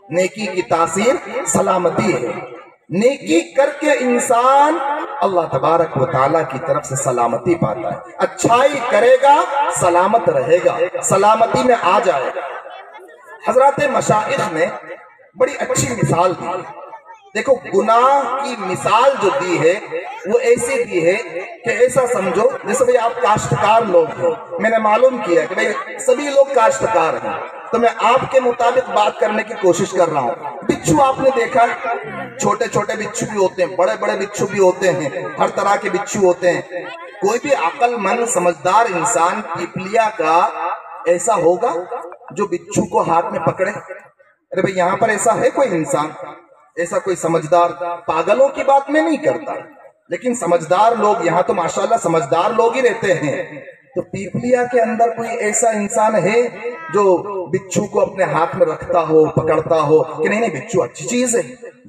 نیکی کی تاثیر سلامتی ہے۔ نیکی کر کے انسان اللہ تبارک و تعالیٰ کی طرف سے سلامتی پاتا ہے، اچھائی کرے گا سلامت رہے گا، سلامتی میں آ جائے گا۔ حضرات مشائخ نے بڑی اچھی مثال دی، دیکھو گناہ کی مثال جو دی ہے وہ ایسی دی ہے کہ ایسا سمجھو جیسے بھئی آپ کاشتکار لوگ ہیں، میں نے معلوم کیا کہ بھئی سبھی لوگ کاشتکار ہیں، تو میں آپ کے مطابق بات کرنے کی کوشش کر رہا ہوں۔ بچھو آپ نے دیکھا، چھوٹے چھوٹے بچھو بھی ہوتے ہیں، بڑے بڑے بچھو بھی ہوتے ہیں، ہر طرح کے بچھو ہوتے ہیں۔ کوئی بھی عقل مند سمجھدار انسان پیپلیا کا ایسا ہوگا جو بچھو کو ہاتھ میں پکڑے؟ ارے بھئی یہاں پر ایسا ہے کوئی انسان، ایسا کوئی سمجھدار؟ پاگلوں کی بات میں نہیں کرتا، لیکن سمجھدار لوگ یہاں تو ماشاءاللہ سمجھدار لوگ ہی رہتے ہیں۔ تو پیپلیا کے اندر کوئی ایسا انسان ہے جو بچھو کو اپنے ہاتھ میں رکھتا ہو، پکڑتا ہو کہ نہیں بچھو اچھی چیز ہے،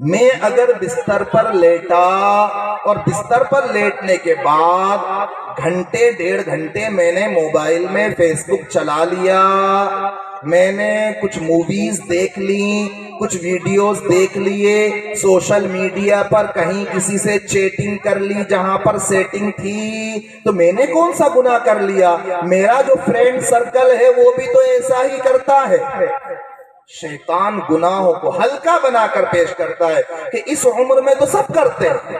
میں اگر بستر پر لیٹا اور بستر پر لیٹنے کے بعد گھنٹے ڈیڑھ گھنٹے میں نے موبائل میں فیس بک چلا لیا، میں نے کچھ موویز دیکھ لی، کچھ ویڈیوز دیکھ لیے، سوشل میڈیا پر کہیں کسی سے چیٹنگ کر لی جہاں پر سیٹنگ تھی، تو میں نے کون سا گناہ کر لیا؟ میرا جو فرینڈ سرکل ہے وہ بھی تو ایسا ہی کرتا ہے۔ شیطان گناہوں کو ہلکا بنا کر پیش کرتا ہے کہ اس عمر میں تو سب کرتے ہیں۔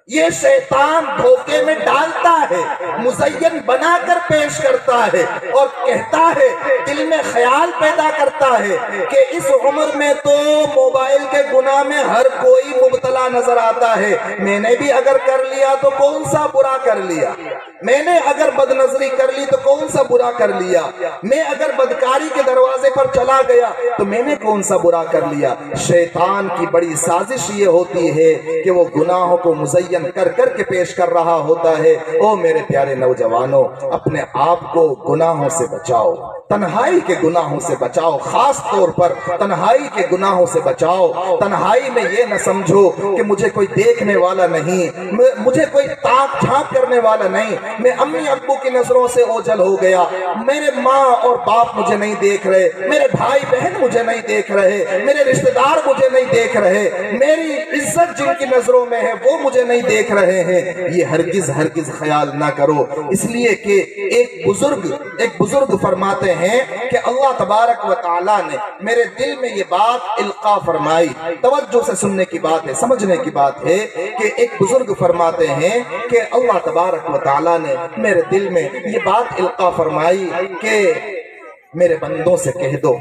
یہ شیطان دھوکے میں ڈالتا ہے، مزین بنا کر پیش کرتا ہے اور کہتا ہے، دل میں خیال پیدا کرتا ہے کہ اس عمر میں تو موبائل کے گناہ میں ہر کوئی مبتلا نظر آتا ہے، میں نے بھی اگر کر لیا تو کون سا برا کر لیا، میں نے اگر بد نظری کر لی تو کون سا برا کر لیا، میں اگر بدکاری کے دروازے پر چلا گیا تو میں نے کون سا برا کر لیا۔ شیطان کی بڑی سازش یہ ہوتی ہے کہ وہ گناہوں کو مزین کر کر کے پیش کر رہا ہوتا ہے۔ او میرے پیارے نوجوانوں، اپنے آپ کو گناہوں سے بچاؤ، تنہائی کے گناہوں سے بچاؤ، خاص طور پر تنہائی کے گناہوں سے بچاؤ۔ تنہائی میں یہ نہ سمجھو کہ مجھے کوئی دیکھنے والا نہیں، مجھے کوئی تاک جھانک کرنے والا نہیں، میں امی ابو کی نظروں سے اوجھل ہو گیا، میرے ماں اور باپ مجھے نہیں دیکھ رہے، میرے بھائی بہن مجھے نہیں دیکھ رہے، میرے رشتہ دار مجھے نہیں دیکھ رہے، میری عزت جن کی نظروں میں ہے وہ مجھے نہیں دیکھ رہے ہیں۔ یہ ہرگز خیال نہ کرو، اس لیے کہ ایک بزرگ فرماتے ہیں کہ اللہ تبارک و تعالیٰ نے میرے دل میں یہ بات القا فرمائی۔ توجہ سے سننے کی بات ہے، سمجھنے کی بات ہے کہ ایک بزرگ فرماتے ہیں کہ اللہ تبارک و تعالیٰ نے میرے دل میں یہ بات القا فرمائی کہ میرے بندوں سے کہہ دو،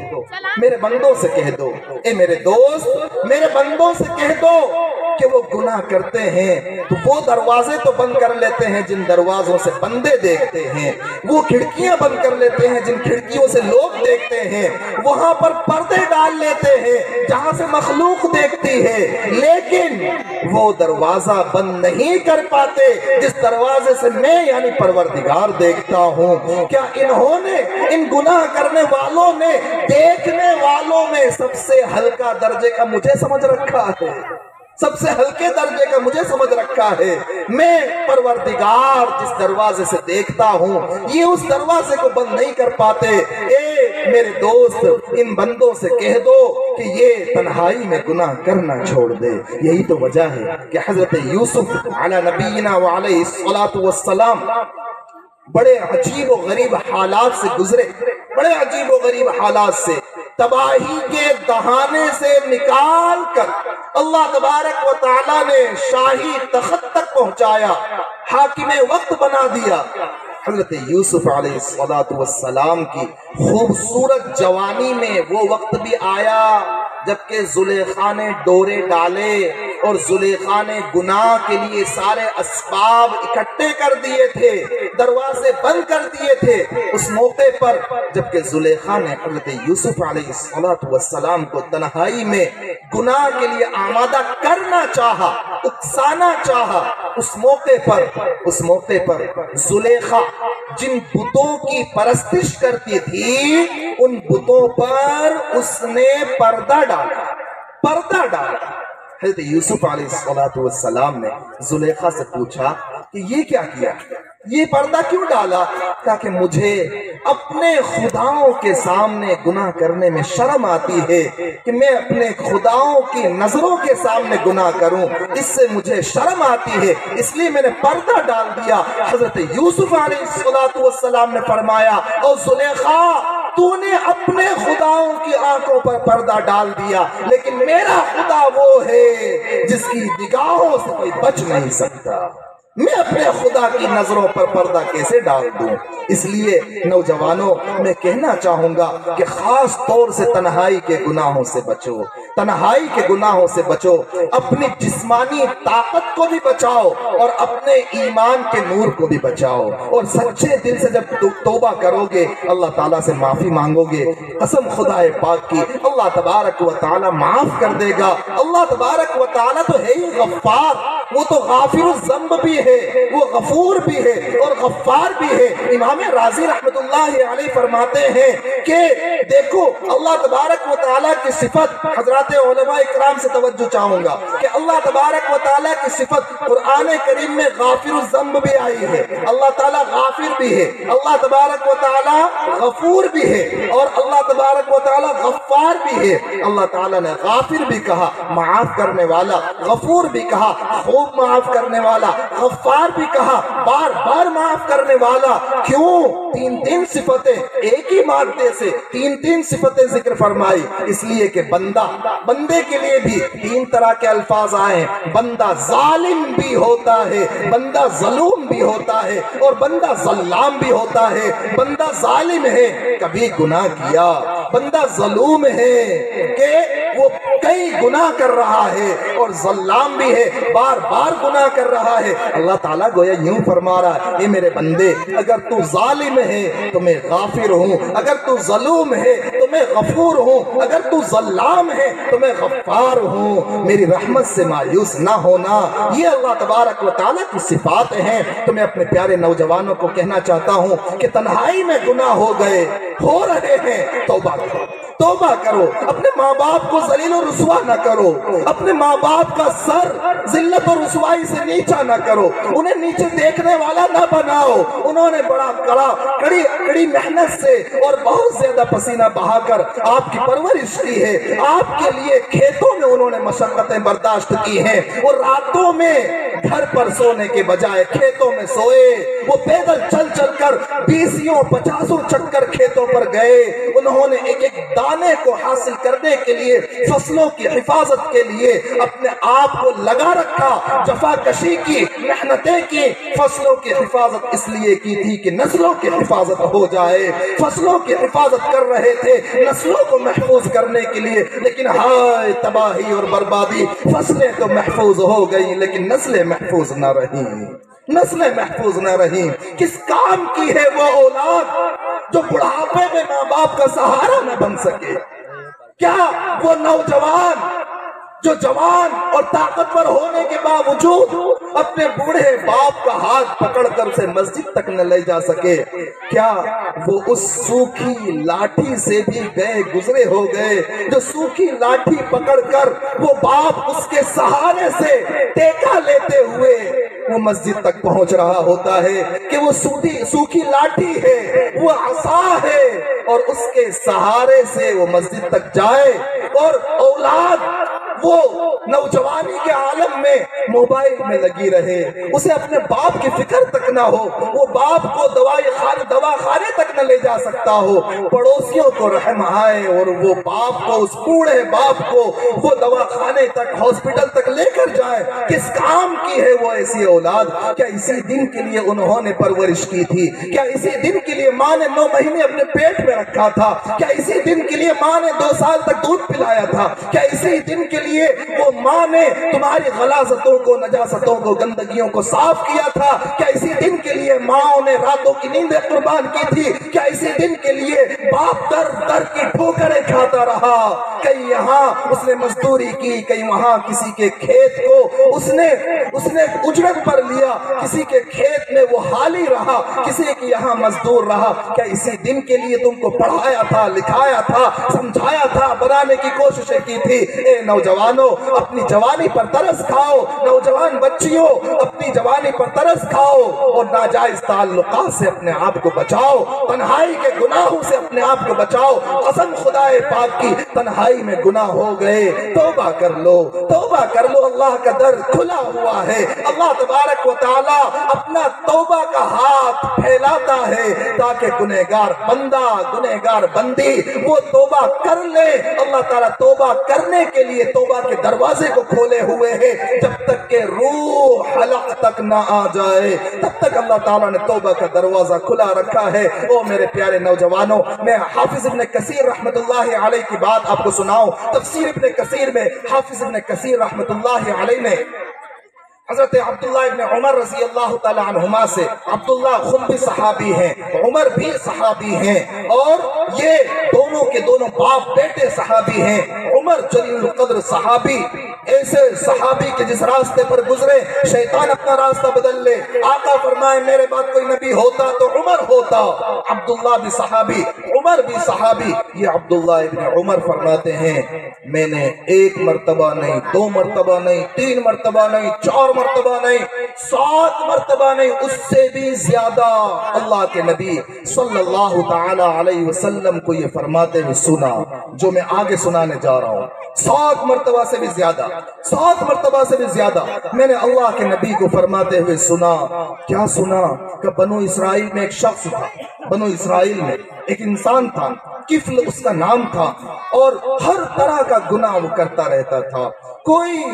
میرے بندوں سے کہہ دو، اے میرے دوست، میرے بندوں سے کہہ دو کہ وہ گناہ کرتے ہیں تو وہ دروازے تو بند کر لیتے ہیں جن دروازوں سے بندے دیکھتے ہیں، وہ کھڑکیاں بند کر لیتے ہیں جن کھڑکیوں سے لوگ دیکھتے ہیں، وہاں پر پردے ڈال لیتے ہیں جہاں سے مخلوق دیکھتی ہے، لیکن وہ دروازہ بند نہیں کر پاتے جس دروازے سے میں یعنی پروردگار دیکھتا ہوں۔ کیا انہوں نے، ان گناہ کرنے والوں نے دیکھنے والوں میں سب سے ہلکا درجے کا مجھے سمجھ رکھا ہے، سب سے ہلکے درجے کا مجھے سمجھ رکھا ہے؟ میں پروردگار جس دروازے سے دیکھتا ہوں یہ اس دروازے کو بند نہیں کر پاتے۔ اے میرے دوست، ان بندوں سے کہہ دو کہ یہ تنہائی میں گناہ کرنا چھوڑ دے۔ یہی تو وجہ ہے کہ حضرت یوسف علی نبینا وعلیہ السلام بڑے عجیب و غریب حالات سے گزرے، بڑے عجیب و غریب حالات سے، تباہی کے دہانے سے نکال کر اللہ تبارک و تعالیٰ نے شاہی تخت تک پہنچایا، حاکم وقت بنا دیا۔ حضرت یوسف علیہ السلام کی خوبصورت جوانی میں وہ وقت بھی آیا جبکہ زلیخا نے ڈورے ڈالے اور زلیخا نے گناہ کے لیے سارے اسباب اکٹھے کر دیے تھے، دروازے بند کر دیے تھے۔ اس موقع پر جبکہ زلیخا نے حضرت یوسف علیہ السلام کو تنہائی میں گناہ کے لیے آمادہ کرنا چاہا، اکسانا چاہا، اس موقع پر زلیخا جن بتوں کی پرستش کرتی تھی ان بتوں پر اس نے پردہ ڈالا۔ حضرت یوسف علیہ السلام نے زلیخا سے پوچھا کہ یہ کیا کیا، یہ پردہ کیوں ڈالا؟ کہا کہ مجھے اپنے خداؤں کے سامنے گناہ کرنے میں شرم آتی ہے کہ میں اپنے خداؤں کی نظروں کے سامنے گناہ کروں، اس سے مجھے شرم آتی ہے، اس لیے میں نے پردہ ڈال دیا۔ حضرت یوسف علیہ السلام نے فرمایا، او زلیخا، تو نے اپنے خداؤں کی آنکھوں پر پردہ ڈال دیا، لیکن میرا خدا وہ ہے جس کی نگاہوں سے کوئی بچ نہیں سکتا، میں اپنے خدا کی نظروں پر پردہ کیسے ڈال دوں؟ اس لیے نوجوانوں میں کہنا چاہوں گا کہ خاص طور سے تنہائی کے گناہوں سے بچو، تنہائی کے گناہوں سے بچو، اپنی جسمانی طاقت کو بھی بچاؤ اور اپنے ایمان کے نور کو بھی بچاؤ، اور سچے دل سے جب توبہ کرو گے اللہ تعالیٰ سے معافی مانگو گے، قسم خدا پاک کی اللہ تبارک و تعالیٰ معاف کر دے گا۔ اللہ تبارک و تعالیٰ تو ہے ہی غفار، وہ تو غافر الذنب بھی ہے، وہ غفور بھی ہے اور غفار بھی ہے۔ امام راضی رحمت اللہ علیہ فرماتے ہیں کہ دیکھو اللہ تبارک و تعالیٰ کی صفت، حضرات علماء اکرام سے توجہ چاہوں گا کہ اللہ تبارک و تعالیٰ کی صفت قرآن کریم میں غافر الذنب بھی آئی ہے، اللہ تعالیٰ غافر بھی ہے، اللہ تبارک و تعالیٰ غفور بھی ہے اور اللہ تبارک و تعالیٰ غفار بھی ہے۔ اللہ تعالیٰ نے غافر بھی کہا معاف کرنے والا، غفور بھی کہا خوب معاف کرنے والا، غفار بھی کہا بار بار معاف کرنے والا۔ کیوں؟ تین تین صفتیں ایک ہی مادے سے تین تین صفتیں ذکر فرمائی، اس لیے کہ بندے کے لیے بھی تین طرح کے الفاظ آئے ہیں، بندہ ظالم بھی ہوتا ہے، بندہ ظلوم بھی ہوتا ہے اور بندہ ظلام بھی ہوتا ہے۔ بندہ ظالم ہے، کبھی گناہ کیا، بندہ ظلوم ہے کہ وہ کئی گناہ کر رہا ہے اور ظلام بھی ہے، بار بار گناہ کر رہا ہے۔ اللہ تعالیٰ گویا یوں فرما رہا ہے، اے میرے بندے اگر تو ظالم ہے تو میں غافر ہوں، اگر تو ظلوم ہے تو میں غفور ہوں، اگر تو ظلام ہے تو میں غفار ہوں۔ میری رحمت سے مایوس نہ ہونا، یہ اللہ تبارک و تعالیٰ کی صفات ہیں۔ تو میں اپنے پیارے نوجوانوں کو کہنا چاہتا ہوں کہ تنہائی میں گناہ ہو گئے، ہو رہے ہیں، توبہ کرو، توبہ کرو، اپنے ماں باپ کو ذلیل و رسوا نہ کرو، اپنے ماں باپ کا سر ذلت و رسوائی سے نیچا نہ کرو، انہیں نیچے دیکھنے والا نہ بناؤ۔ انہوں نے بڑا کڑی محنت سے اور بہت زیادہ پسینہ بہا کر آپ کی پرورش کی ہے، آپ کے لیے کھیتوں میں انہوں نے مشقتیں برداشت کی ہیں، اور راتوں میں گھر پر سونے کے بجائے کھیتوں میں سوئے، وہ پیدل چل چل کر 20 50 چکر کھیتوں پر گئے، انہوں نے ایک ایک دانے کو حاصل کرنے کے لیے، فصلوں کی حفاظت کے لیے اپنے آپ کو لگا رکھا، جفا کشی کی، محنتیں کی۔ فصلوں کی حفاظت اس لیے کی تھی کہ نسلوں کی حفاظت ہو جائے، فصلوں کی حفاظت کر رہے تھے نسلوں کو محفوظ کرنے کے لیے، لیکن ہائے تباہی اور بربادی، فصلیں تو محفوظ ہو گئی لیکن نسلیں محفوظ نہ رہیں، نسلیں محفوظ نہ رہیں۔ کس کام کی ہے وہ اولاد جو بڑھاپے میں ماں باپ کا سہارا نہ بن سکے؟ کیا وہ نوجوان جو جوان اور طاقتور ہونے کے باوجود اپنے بوڑھے باپ کا ہاتھ پکڑ کر اسے مسجد تک نہ لے جا سکے، کیا وہ اس سوکھی لاٹھی سے بھی گئے گزرے ہو گئے جو سوکھی لاٹھی پکڑ کر وہ باپ اس کے سہارے سے ٹیکا لیتے ہوئے وہ مسجد تک پہنچ رہا ہوتا ہے کہ وہ سوکھی لاٹھی ہے، وہ عصا ہے اور اس کے سہارے سے وہ مسجد تک جائے، اور اولاد وہ نوجوانی کے عالم میں موبائل میں لگی رہے، اسے اپنے باپ کی فکر تک نہ ہو، وہ باپ کو دوا خانے تک نہ لے جا سکتا ہو، پڑوسیوں کو رحم آئے اور وہ باپ کو، اس بوڑھے باپ کو وہ دوا خانے تک، ہاسپٹل تک لے کر جائے۔ کس کام کی ہے وہ ایسی اولاد؟ کیا اسی دن کے لیے انہوں نے پرورش کی تھی؟ کیا اسی دن کے لیے ماں نے 9 مہینے اپنے پیٹ میں رکھا تھا؟ کیا اسی دن کے لیے ماں نے 2 سال تک دودھ پلایا تھا؟ کیا اسی دن کے لیے وہ ماں نے تمہاری غلاظتوں کو، نجاستوں کو، گندگیوں کو صاف کیا تھا؟ کیا اسی دن کے لیے ماں نے راتوں کی نیندیں قربان کی تھی؟ کیا اسی دن کے لیے باپ در در کی ٹھوکریں کھاتا رہا؟ کہیں یہاں اس نے مزدوری کی، کہیں وہاں کسی کے کھیت کو اس نے اجرت پر لیا، کسی کے کھیت میں وہ حالی رہا، کسی کے یہاں مزدور رہا۔ کیا اسی دن کے لیے تم کو پڑھایا تھا، لکھایا تھا، سمجھایا تھا، بنانے کی کوششیں کی تھی؟ اے نوجوانوں، اپنی جوانی پر ترس کھاؤ، نوجوان بچیوں اپنی جوانی پر ترس کھاؤ اور ناجائز تعلقات سے اپنے آپ کو بچاؤ، تنہائی کے گناہوں سے اپنے آپ کو بچاؤ۔ قسم خدائے پاک کی، تنہائی میں گناہ ہو گئے، توبہ کر لو، توبہ کر لو، اللہ کا در کھلا ہوا ہے۔ اللہ تبارک و تعالی اپنا توبہ کا ہاتھ پھیلاتا ہے تاکہ گنہگار بندہ، گنہگار بندی وہ توبہ کر لے۔ اللہ تعالیٰ توبہ کرنے کے لیے توبہ کے دروازے کو کھولے ہوئے ہیں، جب تک کہ روح حلق تک نہ آ جائے تب تک اللہ تعالیٰ نے توبہ کا دروازہ کھلا رکھا ہے۔ او میرے پیارے نوجوانوں، میں حافظ ابن کثیر رحمت اللہ علیہ کی بات آپ کو سناؤں۔ تفسیر ابن کثیر میں حافظ ابن کثیر رحمت اللہ علیہ نے حضرت عبداللہ ابن عمر رضی اللہ تعالی عنہما سے، عبداللہ خود بھی صحابی ہیں، عمر بھی صحابی ہیں، اور یہ دونوں کے دونوں باپ بیٹے صحابی ہیں۔ عمر جلیل القدر صحابی ایسے صحابی کے جس راستے پر گزرے شیطان اپنا راستہ بدل لے. آقا فرمائے میرے بعد کوئی نبی ہوتا تو عمر ہوتا. عبداللہ بھی صحابی, عمر بھی صحابی. یہ عبداللہ ابن عمر فرماتے ہیں میں نے ایک مرتبہ نہیں, 2 مرتبہ نہیں, 3 مرتبہ نہیں, 4 مرتبہ نہیں, 7 مرتبہ نہیں, اس سے بھی زیادہ اللہ کے نبی صلی اللہ تعالی علیہ وسلم کو یہ فرماتے ہوئے سنا جو میں آگے سنانے جا رہا ہوں. 7 مرتبہ سے بھی زیادہ, 7 مرتبہ سے بھی زیادہ میں نے اللہ کے نبی کو فرماتے ہوئے سنا. کیا سنا؟ کہ بنو اسرائیل میں ایک شخص تھا, بنو اسرائیل میں ایک انسان تھا, کفل اس کا نام تھا, اور ہر طرح کا گناہ وہ کرتا رہتا تھا. کوئی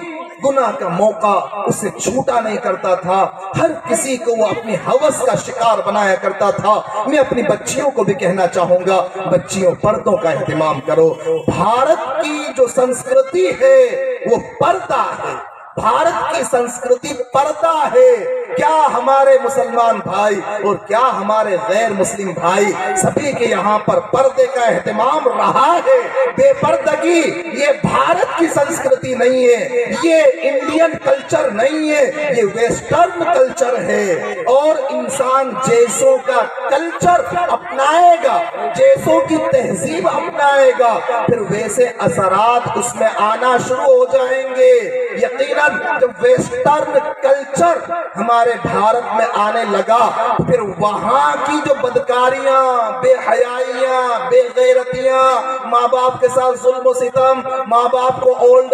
گناہ کا موقع اسے چھوٹا نہیں کرتا تھا. ہر کسی کو وہ اپنی ہوس کا شکار بنایا کرتا تھا. میں اپنی بچیوں کو بھی کہنا چاہوں گا, بچیوں پردوں کا اہتمام کرو. بھارت کی جو سنسکرتی ہے وہ پردہ ہے, بھارت کی سنسکرتی پردہ ہے. کیا ہمارے مسلمان بھائی اور کیا ہمارے غیر مسلم بھائی سبھی کے یہاں پر پردے کا اہتمام رہا ہے. بے پردگی یہ بھارت کی سنسکرتی نہیں ہے, یہ انڈین کلچر نہیں ہے, یہ ویسٹرن کلچر ہے. اور انسان جیسوں کا کلچر اپنائے گا, جیسوں کی تہذیب اپنائے گا, پھر ویسے اثرات اس میں آنا شروع ہو جائیں گے. یقیناً جب ویسٹرن کلچر ہمارے بھارت میں آنے لگا, پھر وہاں کی جو بدکاریاں, بے حیائیاں, بے غیرتیاں, ماں باپ کے ساتھ ظلم و ستم, ماں باپ کو اولڈ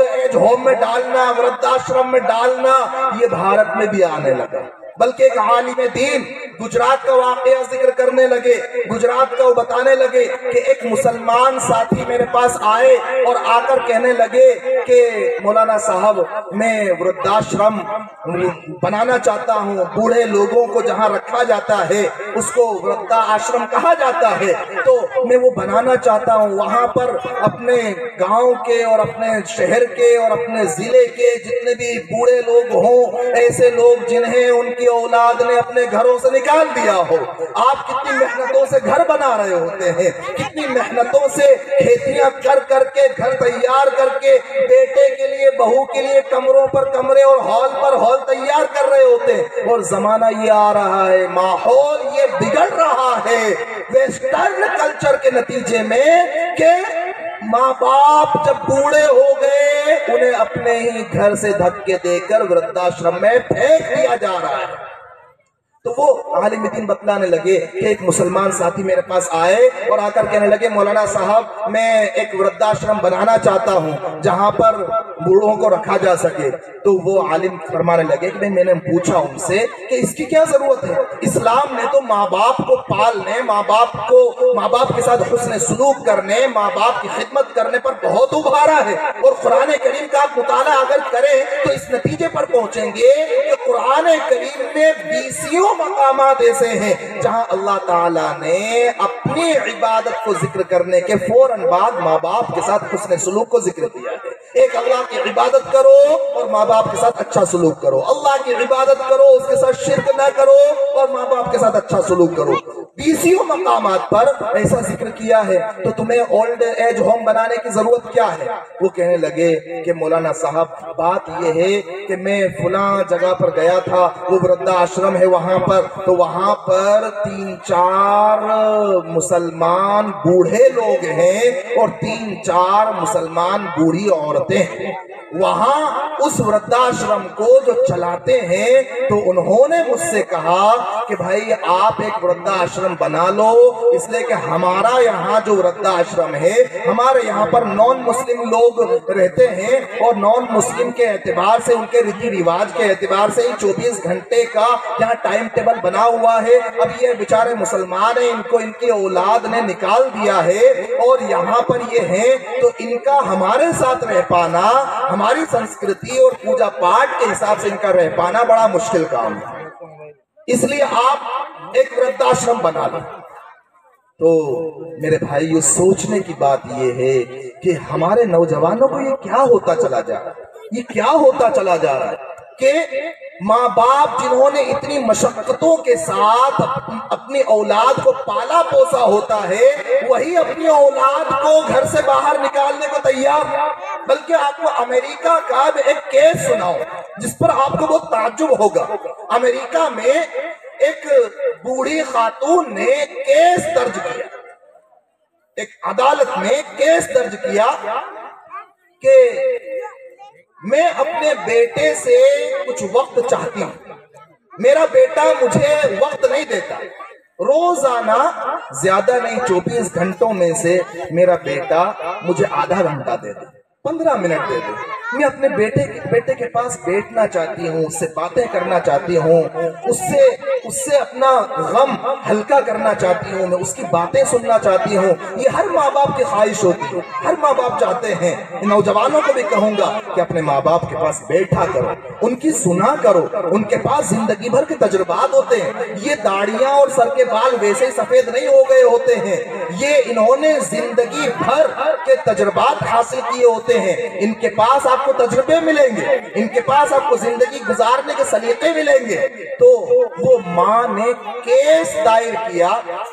ایج ہوم میں ڈالنا, وردھاشرم میں ڈالنا, یہ بھارت میں بھی آنے لگا. بلکہ ایک عالم دین گجرات کا واقعہ ذکر کرنے لگے, گجرات کا وہ بتانے لگے کہ ایک مسلمان ساتھی میرے پاس آئے اور آ کر کہنے لگے کہ مولانا صاحب میں وردھاشرم بنانا چاہتا ہوں, بوڑھے لوگوں کو جہاں رکھا جاتا ہے اس کو وردھا آشرم کہا جاتا ہے, تو میں وہ بنانا چاہتا ہوں. وہاں پر اپنے گاؤں کے اور اپنے شہر کے اور اپنے ضلع کے جتنے بھی بوڑھے لوگ ہوں, ایسے لوگ جنہیں ان کی اولاد نے اپنے گھروں سے نکال دیا ہو. آپ کتنی محنتوں سے گھر بنا رہے ہوتے ہیں, کتنی محنتوں سے کھیتیاں کر کے گھر تیار کر کے بیٹے کے لیے, بہو کے لیے کمروں پر کمرے اور ہال پر ہال تیار کر رہے ہوتے ہیں. اور زمانہ یہ آ رہا ہے, ماحول یہ بگڑ رہا ہے ویسٹرن کلچر کے نتیجے میں کہ ماں باپ جب بوڑھے ہو گئے انہیں اپنے ہی گھر سے دھکے دے کر وردھاشرم میں پھینک دیا جا رہا ہے. تو وہ عالم دین بتلانے لگے کہ ایک مسلمان ساتھی میرے پاس آئے اور آ کر کہنے لگے مولانا صاحب میں ایک وردھاشرم بنانا چاہتا ہوں جہاں پر بوڑھوں کو رکھا جا سکے. تو وہ عالم فرمانے لگے کہ میں نے پوچھا ان سے کہ اس کی کیا ضرورت ہے, اسلام نے تو ماں باپ کو پالنے, ماں باپ کے ساتھ حسن سلوک کرنے, ماں باپ کی خدمت کرنے پر بہت ابھارا ہے. اور قرآن کریم کا آپ مطالعہ اگر کریں تو اس نتیجے پر پہنچیں گے کہ قرآن کریم میں 20 مقامات ایسے ہیں جہاں اللہ تعالیٰ نے اپنی عبادت کو ذکر کرنے کے فوراً بعد ماں باپ کے ساتھ حسن سلوک کو ذکر کیا ہے. ایک اللہ کی عبادت کرو اور ماں باپ کے ساتھ اچھا سلوک کرو, اللہ کی عبادت کرو اس کے ساتھ شرک نہ کرو اور ماں باپ کے ساتھ اچھا سلوک کرو. 20 مقامات پر ایسا ذکر کیا ہے, تو تمہیں اولڈ ایج ہوم بنانے کی ضرورت کیا ہے؟ وہ کہنے لگے کہ مولانا صاحب بات یہ ہے کہ میں فلاں جگہ پر گیا تھا, وہ وردھا آشرم ہے وہاں پر, تو وہاں پر 3-4 مسلمان بوڑھے لوگ ہیں اور 3-4 مسلمان بوڑھی عورتیں ہیں. وہاں اس وردھاشرم کو جو چلاتے ہیں تو انہوں نے مجھ سے کہا کہ بھائی آپ ایک وردھاشرم بنا لو, اس لیے کہ ہمارا یہاں جو وردھاشرم ہے ہمارے یہاں پر نان مسلم لوگ رہتے ہیں اور نان مسلم کے اعتبار سے, ان کے ریتی رواج کے اعتبار سے 24 گھنٹے کا یہاں ٹائم ٹیبل بنا ہوا ہے. اب یہ بیچارے مسلمان ہیں, ان کو ان کی اولاد نے نکال دیا ہے اور یہاں پر یہ ہیں, تو ان کا ہمارے ساتھ رہ پانا, ہماری سنسکرتی اور پوجا پاٹ کے حساب سے ان کا رہ پانا بڑا مشکل کام ہے, اس لیے آپ ایک وردھاشرم بنا لیں. تو میرے بھائی یہ سوچنے کی بات یہ ہے کہ ہمارے نوجوانوں کو یہ کیا ہوتا چلا جا رہا ہے, یہ کیا ہوتا چلا جا رہا ہے کہ ماں باپ جنہوں نے اتنی مشقتوں کے ساتھ اپنی اولاد کو پالا پوسا ہوتا ہے, وہی اپنی اولاد کو گھر سے باہر نکالنے کو تیار. بلکہ آپ کو امریکہ کا ایک کیس سناؤں جس پر آپ کو بہت تعجب ہوگا۔ امریکہ میں ایک بوڑھی خاتون نے کیس درج کیا، ایک عدالت میں کیس درج کیا کہ میں اپنے بیٹے سے کچھ وقت چاہتی ہوں، میرا بیٹا مجھے وقت نہیں دیتا، روزانہ زیادہ نہیں 24 گھنٹوں میں سے میرا بیٹا مجھے آدھا گھنٹہ دے دے، 15 منٹ دے دے، میں اپنے بیٹے کے پاس بیٹھنا چاہتی ہوں، اس سے باتیں کرنا چاہتی ہوں، اس سے اپنا غم ہلکا کرنا چاہتی ہوں، میں اس کی باتیں سننا چاہتی ہوں۔ یہ ہر ماں باپ کی خواہش ہوتی ہے، ہر ماں باپ چاہتے ہیں۔ نوجوانوں کو بھی کہوں گا کہ اپنے ماں باپ کے پاس بیٹھا کرو، ان کی سنا کرو، ان کے پاس زندگی بھر کے تجربات ہوتے ہیں۔ یہ داڑیاں اور سر کے بال ویسے ہی سفید نہیں ہو گئے ہوتے ہیں، یہ انہوں نے زندگی بھر کے تجربات حاصل کیے ہوتے ہیں۔ ان کے پاس آپ کو تجربے ملیں گے، ان کے پاس آپ کو زندگی گزارنے کے سلیقے ملیں گے۔ تو وہ ماں نے کیس دائر کیا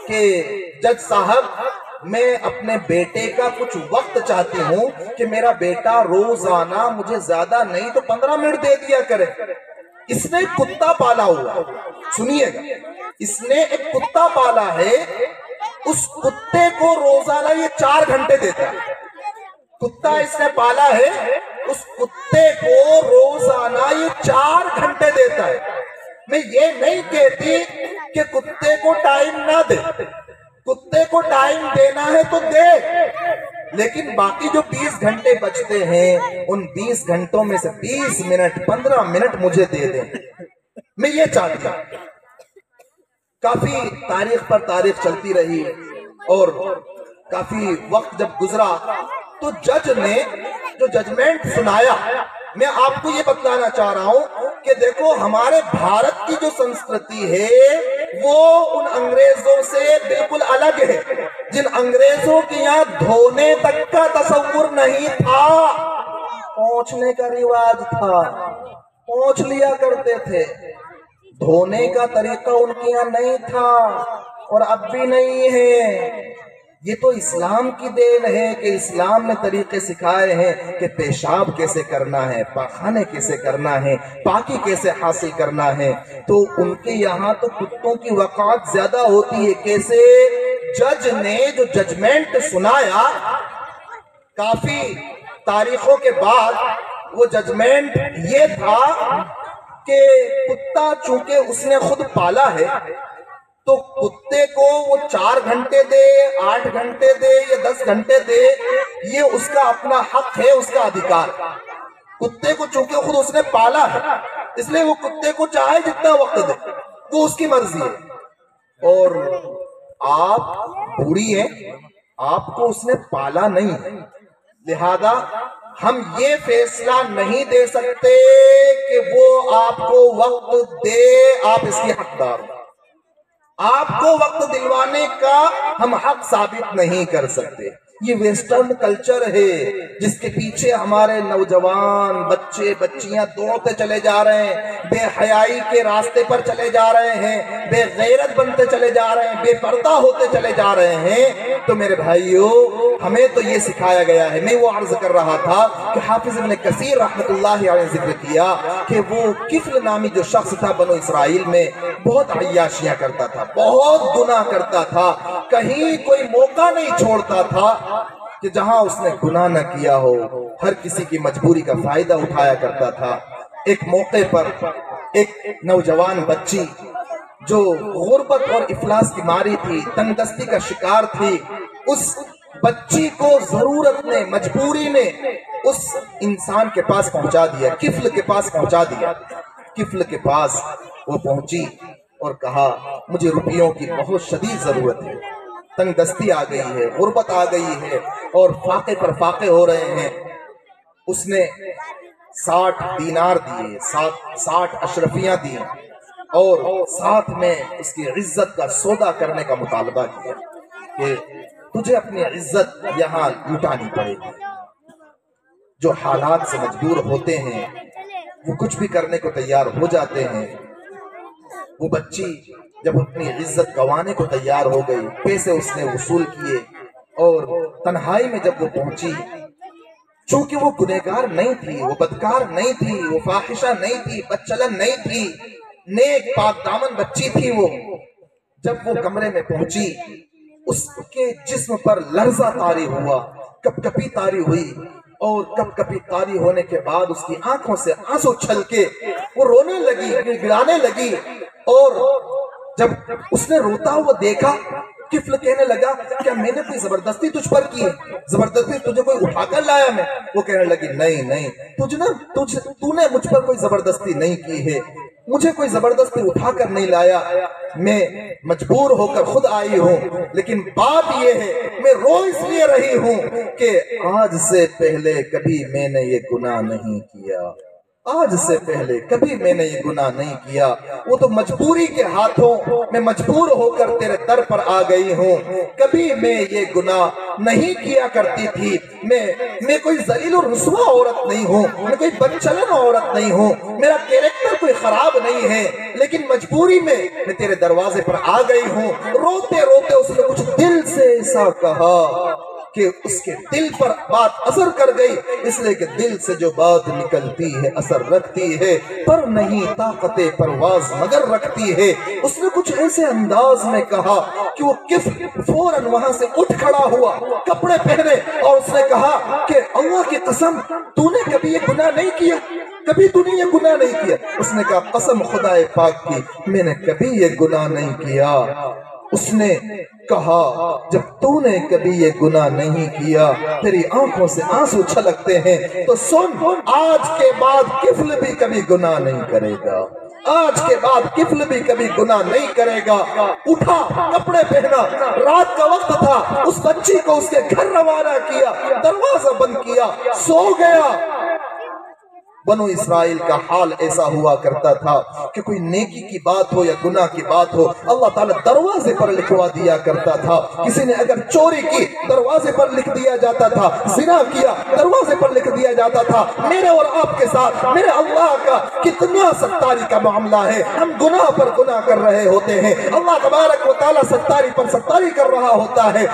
کہ جج صاحب میں اپنے بیٹے کا کچھ وقت چاہتی ہوں کہ میرا بیٹا روزانہ مجھے زیادہ نہیں تو 15 منٹ دے دیا کرے۔ اس نے ایک کتا پالا ہوا، سنیے گا، اس نے ایک کتا پالا ہے، اس کتے کو روزانہ یہ 4 گھنٹے دیتا ہے۔ کتا اس نے پالا ہے، اس کتے کو روزانہ یہ 4 گھنٹے دیتا ہے۔ میں یہ نہیں کہتی کہ کتے کو ٹائم نہ دے، کتے کو ٹائم دینا ہے تو دے، لیکن باقی جو 20 گھنٹے بچتے ہیں ان 20 گھنٹوں میں سے 20 منٹ 15 منٹ مجھے دے دیں۔ میں یہ چاہتی ہوں۔ کافی تاریخ پر تاریخ چلتی رہی اور کافی وقت جب گزرا تو جج نے جو ججمنٹ سنایا، میں آپ کو یہ بتلانا چاہ رہا ہوں کہ دیکھو ہمارے بھارت کی جو سنسکرتی ہے وہ ان انگریزوں سے بالکل الگ ہے، جن انگریزوں کے یہاں دھونے تک کا تصور نہیں تھا، پونچھنے کا رواج تھا، پونچھ لیا کرتے تھے، دھونے کا طریقہ ان کے یہاں نہیں تھا اور اب بھی نہیں ہے۔ یہ تو اسلام کی دین ہے کہ اسلام نے طریقے سکھائے ہیں کہ پیشاب کیسے کرنا ہے، پاخانے کیسے کرنا ہے، پاکی کیسے حاصل کرنا ہے۔ تو ان کے یہاں تو کتوں کی وقعت زیادہ ہوتی ہے۔ کیسے جج نے جو ججمنٹ سنایا کافی تاریخوں کے بعد، وہ ججمنٹ یہ تھا کہ کتا چونکہ اس نے خود پالا ہے تو کتے کو وہ 4 گھنٹے دے، 8 گھنٹے دے یا 10 گھنٹے دے، یہ اس کا اپنا حق ہے، اس کا ادھیکار۔ کتے کو چونکہ خود اس نے پالا ہے اس لیے وہ کتے کو چاہے جتنا وقت دے، وہ اس کی مرضی ہے۔ اور آپ بوڑھی ہیں، آپ کو اس نے پالا نہیں ہے، لہذا ہم یہ فیصلہ نہیں دے سکتے کہ وہ آپ کو وقت دے، آپ اس کی حقدار ہو۔ آپ کو وقت دلوانے کا ہم حق ثابت نہیں کر سکتے۔ یہ ویسٹرن کلچر ہے جس کے پیچھے ہمارے نوجوان بچے بچیاں دوڑتے چلے جا رہے ہیں، بے حیائی کے راستے پر چلے جا رہے ہیں، بے غیرت بنتے چلے جا رہے ہیں، بے پردہ ہوتے چلے جا رہے ہیں۔ تو میرے بھائیو، ہمیں تو یہ سکھایا گیا ہے۔ میں وہ عرض کر رہا تھا کہ حافظ ابن کثیر رحمت اللہ علیہ ذکر کیا کہ وہ کفل نامی جو شخص تھا بنو اسرائیل میں، بہت عیاشیاں کرتا تھا، بہت گناہ کرتا تھا، کہیں کوئی موقع نہیں چھوڑتا تھا کہ جہاں اس نے گناہ نہ کیا ہو، ہر کسی کی مجبوری کا فائدہ اٹھایا کرتا تھا۔ ایک موقع پر ایک نوجوان بچی جو غربت اور افلاس کی ماری تھی، تنگ دستی کا شکار تھی، اس بچی کو ضرورت نے، مجبوری نے اس انسان کے پاس پہنچا دیا، کفل کے پاس پہنچا دیا۔ کفل کے پاس وہ پہنچی اور کہا مجھے روپیوں کی بہت شدید ضرورت ہے، تنگ دستی آ گئی ہے، غربت آ گئی ہے اور فاقے پر فاقے ہو رہے ہیں۔ اس نے 60 دینار دیے، 60 اشرفیاں دی اور ساتھ میں اس کی عزت کا سودا کرنے کا مطالبہ کیا کہ تجھے اپنی عزت یہاں لٹانی پڑے گی۔ جو حالات سے مجبور ہوتے ہیں وہ کچھ بھی کرنے کو تیار ہو جاتے ہیں۔ وہ بچی جب اپنی عزت گوانے کو تیار ہو گئی، پیسے اس نے وصول کیے اور تنہائی میں جب وہ پہنچی چونکہ وہ گنہگار نہیں تھی، وہ بدکار نہیں تھی، وہ فاحشہ نہیں تھی، بدچلن نہیں تھی، نیک پاک دامن بچی تھی وہ۔ جب وہ کمرے میں پہنچی، اس کے جسم پر لرزہ طاری ہوا، کپ کپی طاری ہوئی، اور کپ کپی طاری ہونے کے بعد اس کی آنکھوں سے آنسو چھلکے وہ رونے لگی، گڑگڑانے لگی۔ اور جب اس نے روتا ہوا دیکھا، کفل کہنے لگا کیا میں نے کوئی زبردستی تجھ پر کی ہے؟ زبردستی تجھے کوئی اٹھا کر لایا میں؟ وہ کہنے لگی نہیں، تو نے مجھ پر کوئی زبردستی نہیں کی ہے، مجھے کوئی زبردستی اٹھا کر نہیں لایا، میں مجبور ہو کر خود آئی ہوں۔ لیکن بات یہ ہے میں رو اس لیے رہی ہوں کہ آج سے پہلے کبھی میں نے یہ گناہ نہیں کیا، آج سے پہلے کبھی میں نے یہ گناہ نہیں کیا، وہ تو مجبوری کے ہاتھوں میں مجبور ہو کر تیرے در پر آ گئی ہوں، کبھی میں یہ گناہ نہیں کیا کرتی تھی، میں کوئی ذلیل و رسوا عورت نہیں ہوں، میں کوئی بدچلن عورت نہیں ہوں، میرا کیریکٹر کوئی خراب نہیں ہے، لیکن مجبوری میں تیرے دروازے پر آ گئی ہوں۔ روتے روتے اس نے کچھ دل سے ایسا کہا کہ اس کے دل پر بات اثر کر گئی، اس لیے کہ دل سے جو بات نکلتی ہے اثر رکھتی ہے، پر نہیں طاقت پرواز مگر رکھتی ہے۔ اس نے کچھ ایسے انداز میں کہا کہ وہ فوراً وہاں سے اٹھ کھڑا ہوا، کپڑے پہنے، اور اس نے کہا کہ اللہ کی قسم تو نے کبھی یہ گناہ نہیں کیا، کبھی تو نے یہ گناہ نہیں کیا۔ اس نے کہا قسم خدا پاک کی میں نے کبھی یہ گناہ نہیں کیا۔ اس نے کہا جب تو نے کبھی یہ گناہ نہیں کیا، تیری آنکھوں سے آنسو چھلکتے ہیں، تو سن آج کے بعد کفل بھی کبھی گناہ نہیں کرے گا، آج کے بعد کفل بھی کبھی گناہ نہیں کرے گا۔ اٹھا، کپڑے پہنا، رات کا وقت تھا، اس بچی کو اس کے گھر روانہ کیا، دروازہ بند کیا، سو گیا۔ بنو اسرائیل کا حال ایسا ہوا کرتا تھا کہ کوئی نیکی کی بات ہو یا گناہ کی بات ہو، اللہ تعالیٰ دروازے پر لکھوا دیا کرتا تھا۔ کسی نے اگر چوری کی دروازے پر لکھ دیا جاتا تھا، زنا کیا دروازے پر لکھ دیا جاتا تھا۔ میرے اور آپ کے ساتھ میرے اللہ کا کتنا ستاری کا معاملہ ہے، ہم گناہ پر گناہ کر رہے ہوتے ہیں، اللہ تبارک و تعالیٰ ستاری پر ستاری کر رہا ہوتا ہے۔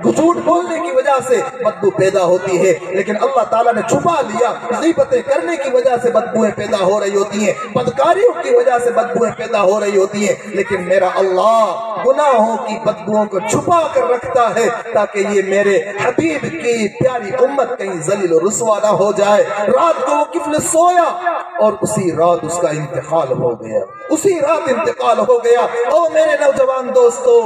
جھوٹ بولنے کی وجہ سے بدبو پیدا ہوتی ہے، لیکن اللہ تعالیٰ نے چھپا لیا، غیبتیں کرنے کی وجہ سے بدبوئیں پیدا ہو رہی ہوتی ہیں، بدکاریوں کی وجہ سے بدبوئیں پیدا ہو رہی ہوتی ہیں، لیکن میرا اللہ گناہوں کی بدبوؤں کو چھپا کر رکھتا ہے تاکہ یہ میرے حبیب کی پیاری امت کہیں ذلیل و رسوا نہ ہو جائے۔ رات کو وہ کفل سویا اور اسی رات اس کا انتقال ہو گیا، اسی رات انتقال ہو گیا۔ او میرے نوجوان دوستو،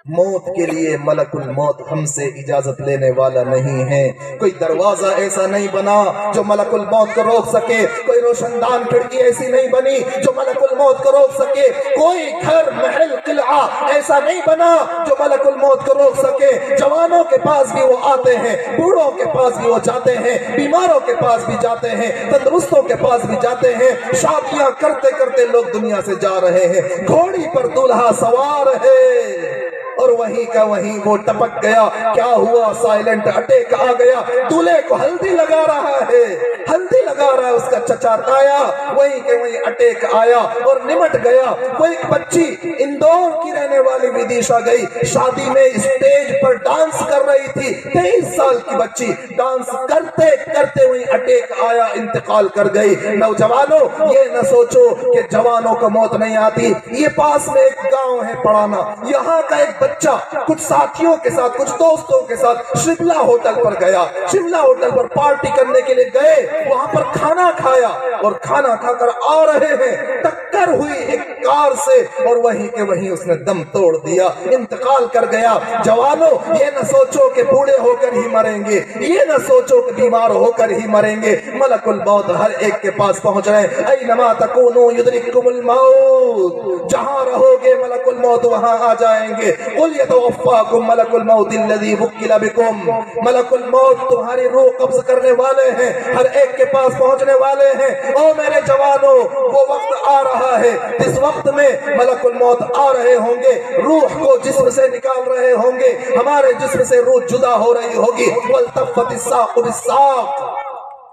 موت کے لیے ملک الموت ہم سے اجازت لینے والا نہیں ہے، کوئی دروازہ ایسا نہیں بنا جو ملک الموت کو روک سکے، کوئی روشن دان کھڑکی ایسی نہیں بنی جو ملک الموت کو روک سکے، کوئی گھر محل قلعہ ایسا نہیں بنا جو ملک الموت کو روک سکے۔ جوانوں کے پاس بھی وہ آتے ہیں، بوڑھوں کے پاس بھی وہ جاتے ہیں، بیماروں کے پاس بھی جاتے ہیں، تندرستوں کے پاس بھی جاتے ہیں، شادیاں کرتے کرتے لوگ دنیا سے جا رہے ہیں، گھوڑی پر دولہا سوار ہے اور وہیں کا وہیں وہ ٹپک گیا۔ کیا ہوا؟ سائلنٹ اٹیک آ گیا، دولہے کو ہلدی لگا رہا ہے، ہلدی لگا رہا ہے اس کا چچا تایا، وہیں کے وہیں اٹیک آیا اور نمٹ گیا۔ وہ ایک بچی اندور کی رہنے والی ودیشا گئی، شادی میں اسٹیج پر ڈانس کر رہی تھی، 23 سال کی بچی ڈانس کرتے کرتے وہیں اٹیک آیا، انتقال کر گئی۔ نوجوانوں یہ نہ سوچو کہ جوانوں کو موت نہیں آتی، یہ پاس میں ایک گاؤں ہے پڑانا، یہاں کا ایک بچہ کچھ ساتھیوں کے ساتھ کچھ دوستوں کے ساتھ شملہ ہوٹل پر گیا، شملہ ہوٹل پر پارٹی کرنے کے لیے گئے، وہاں پر کھانا کھایا اور کھانا کھا کر آ رہے ہیں، ٹکر ہوئی ایک کار سے اور وہیں کے وہیں اس نے دم توڑ دیا، انتقال کر گیا۔ جوانوں یہ نہ سوچو کہ بوڑھے ہو کر ہی مریں گے، یہ نہ سوچو کہ بیمار ہو کر ہی مریں گے، ملک الموت ہر ایک کے پاس پہنچ رہے ہیں۔ اینما تکونوا یدرککم الموت، جہاں رہو گے ملک الموت وہاں آ جائیں گے۔ قل یتوفاکم ملک الموت الذی وکل بکم، ملک الموت تمہاری روح قبض کرنے والے ہیں، ہر ایک کے پاس پہنچنے والے ہیں۔ او میرے جوانوں، وہ وقت آ رہا ہے جس وقت میں ملک الموت آ رہے ہوں گے، روح کو جسم سے نکال رہے ہوں گے، ہمارے جسم سے روح جدا ہو رہی ہوگی۔ والتفت الساق بالساق،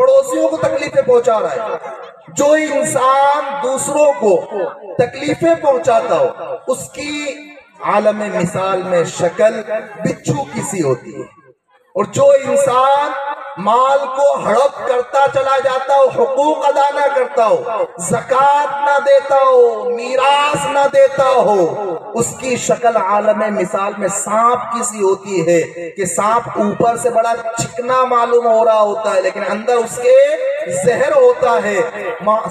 پڑوسیوں کو تکلیفیں پہنچا رہا ہے۔ جو انسان دوسروں کو تکلیفیں پہنچاتا ہو اس کی عالم مثال میں شکل بچھو کی سی ہوتی ہے، اور جو انسان مال کو ہڑپ کرتا چلا جاتا ہو، حقوق ادا نہ کرتا ہو، زکوٰۃ نہ دیتا ہو، میراث نہ دیتا ہو، اس کی شکل عالم مثال میں سانپ کی سی ہوتی ہے کہ سانپ اوپر سے بڑا چکنا معلوم ہو رہا ہوتا ہے لیکن اندر اس کے زہر ہوتا ہے۔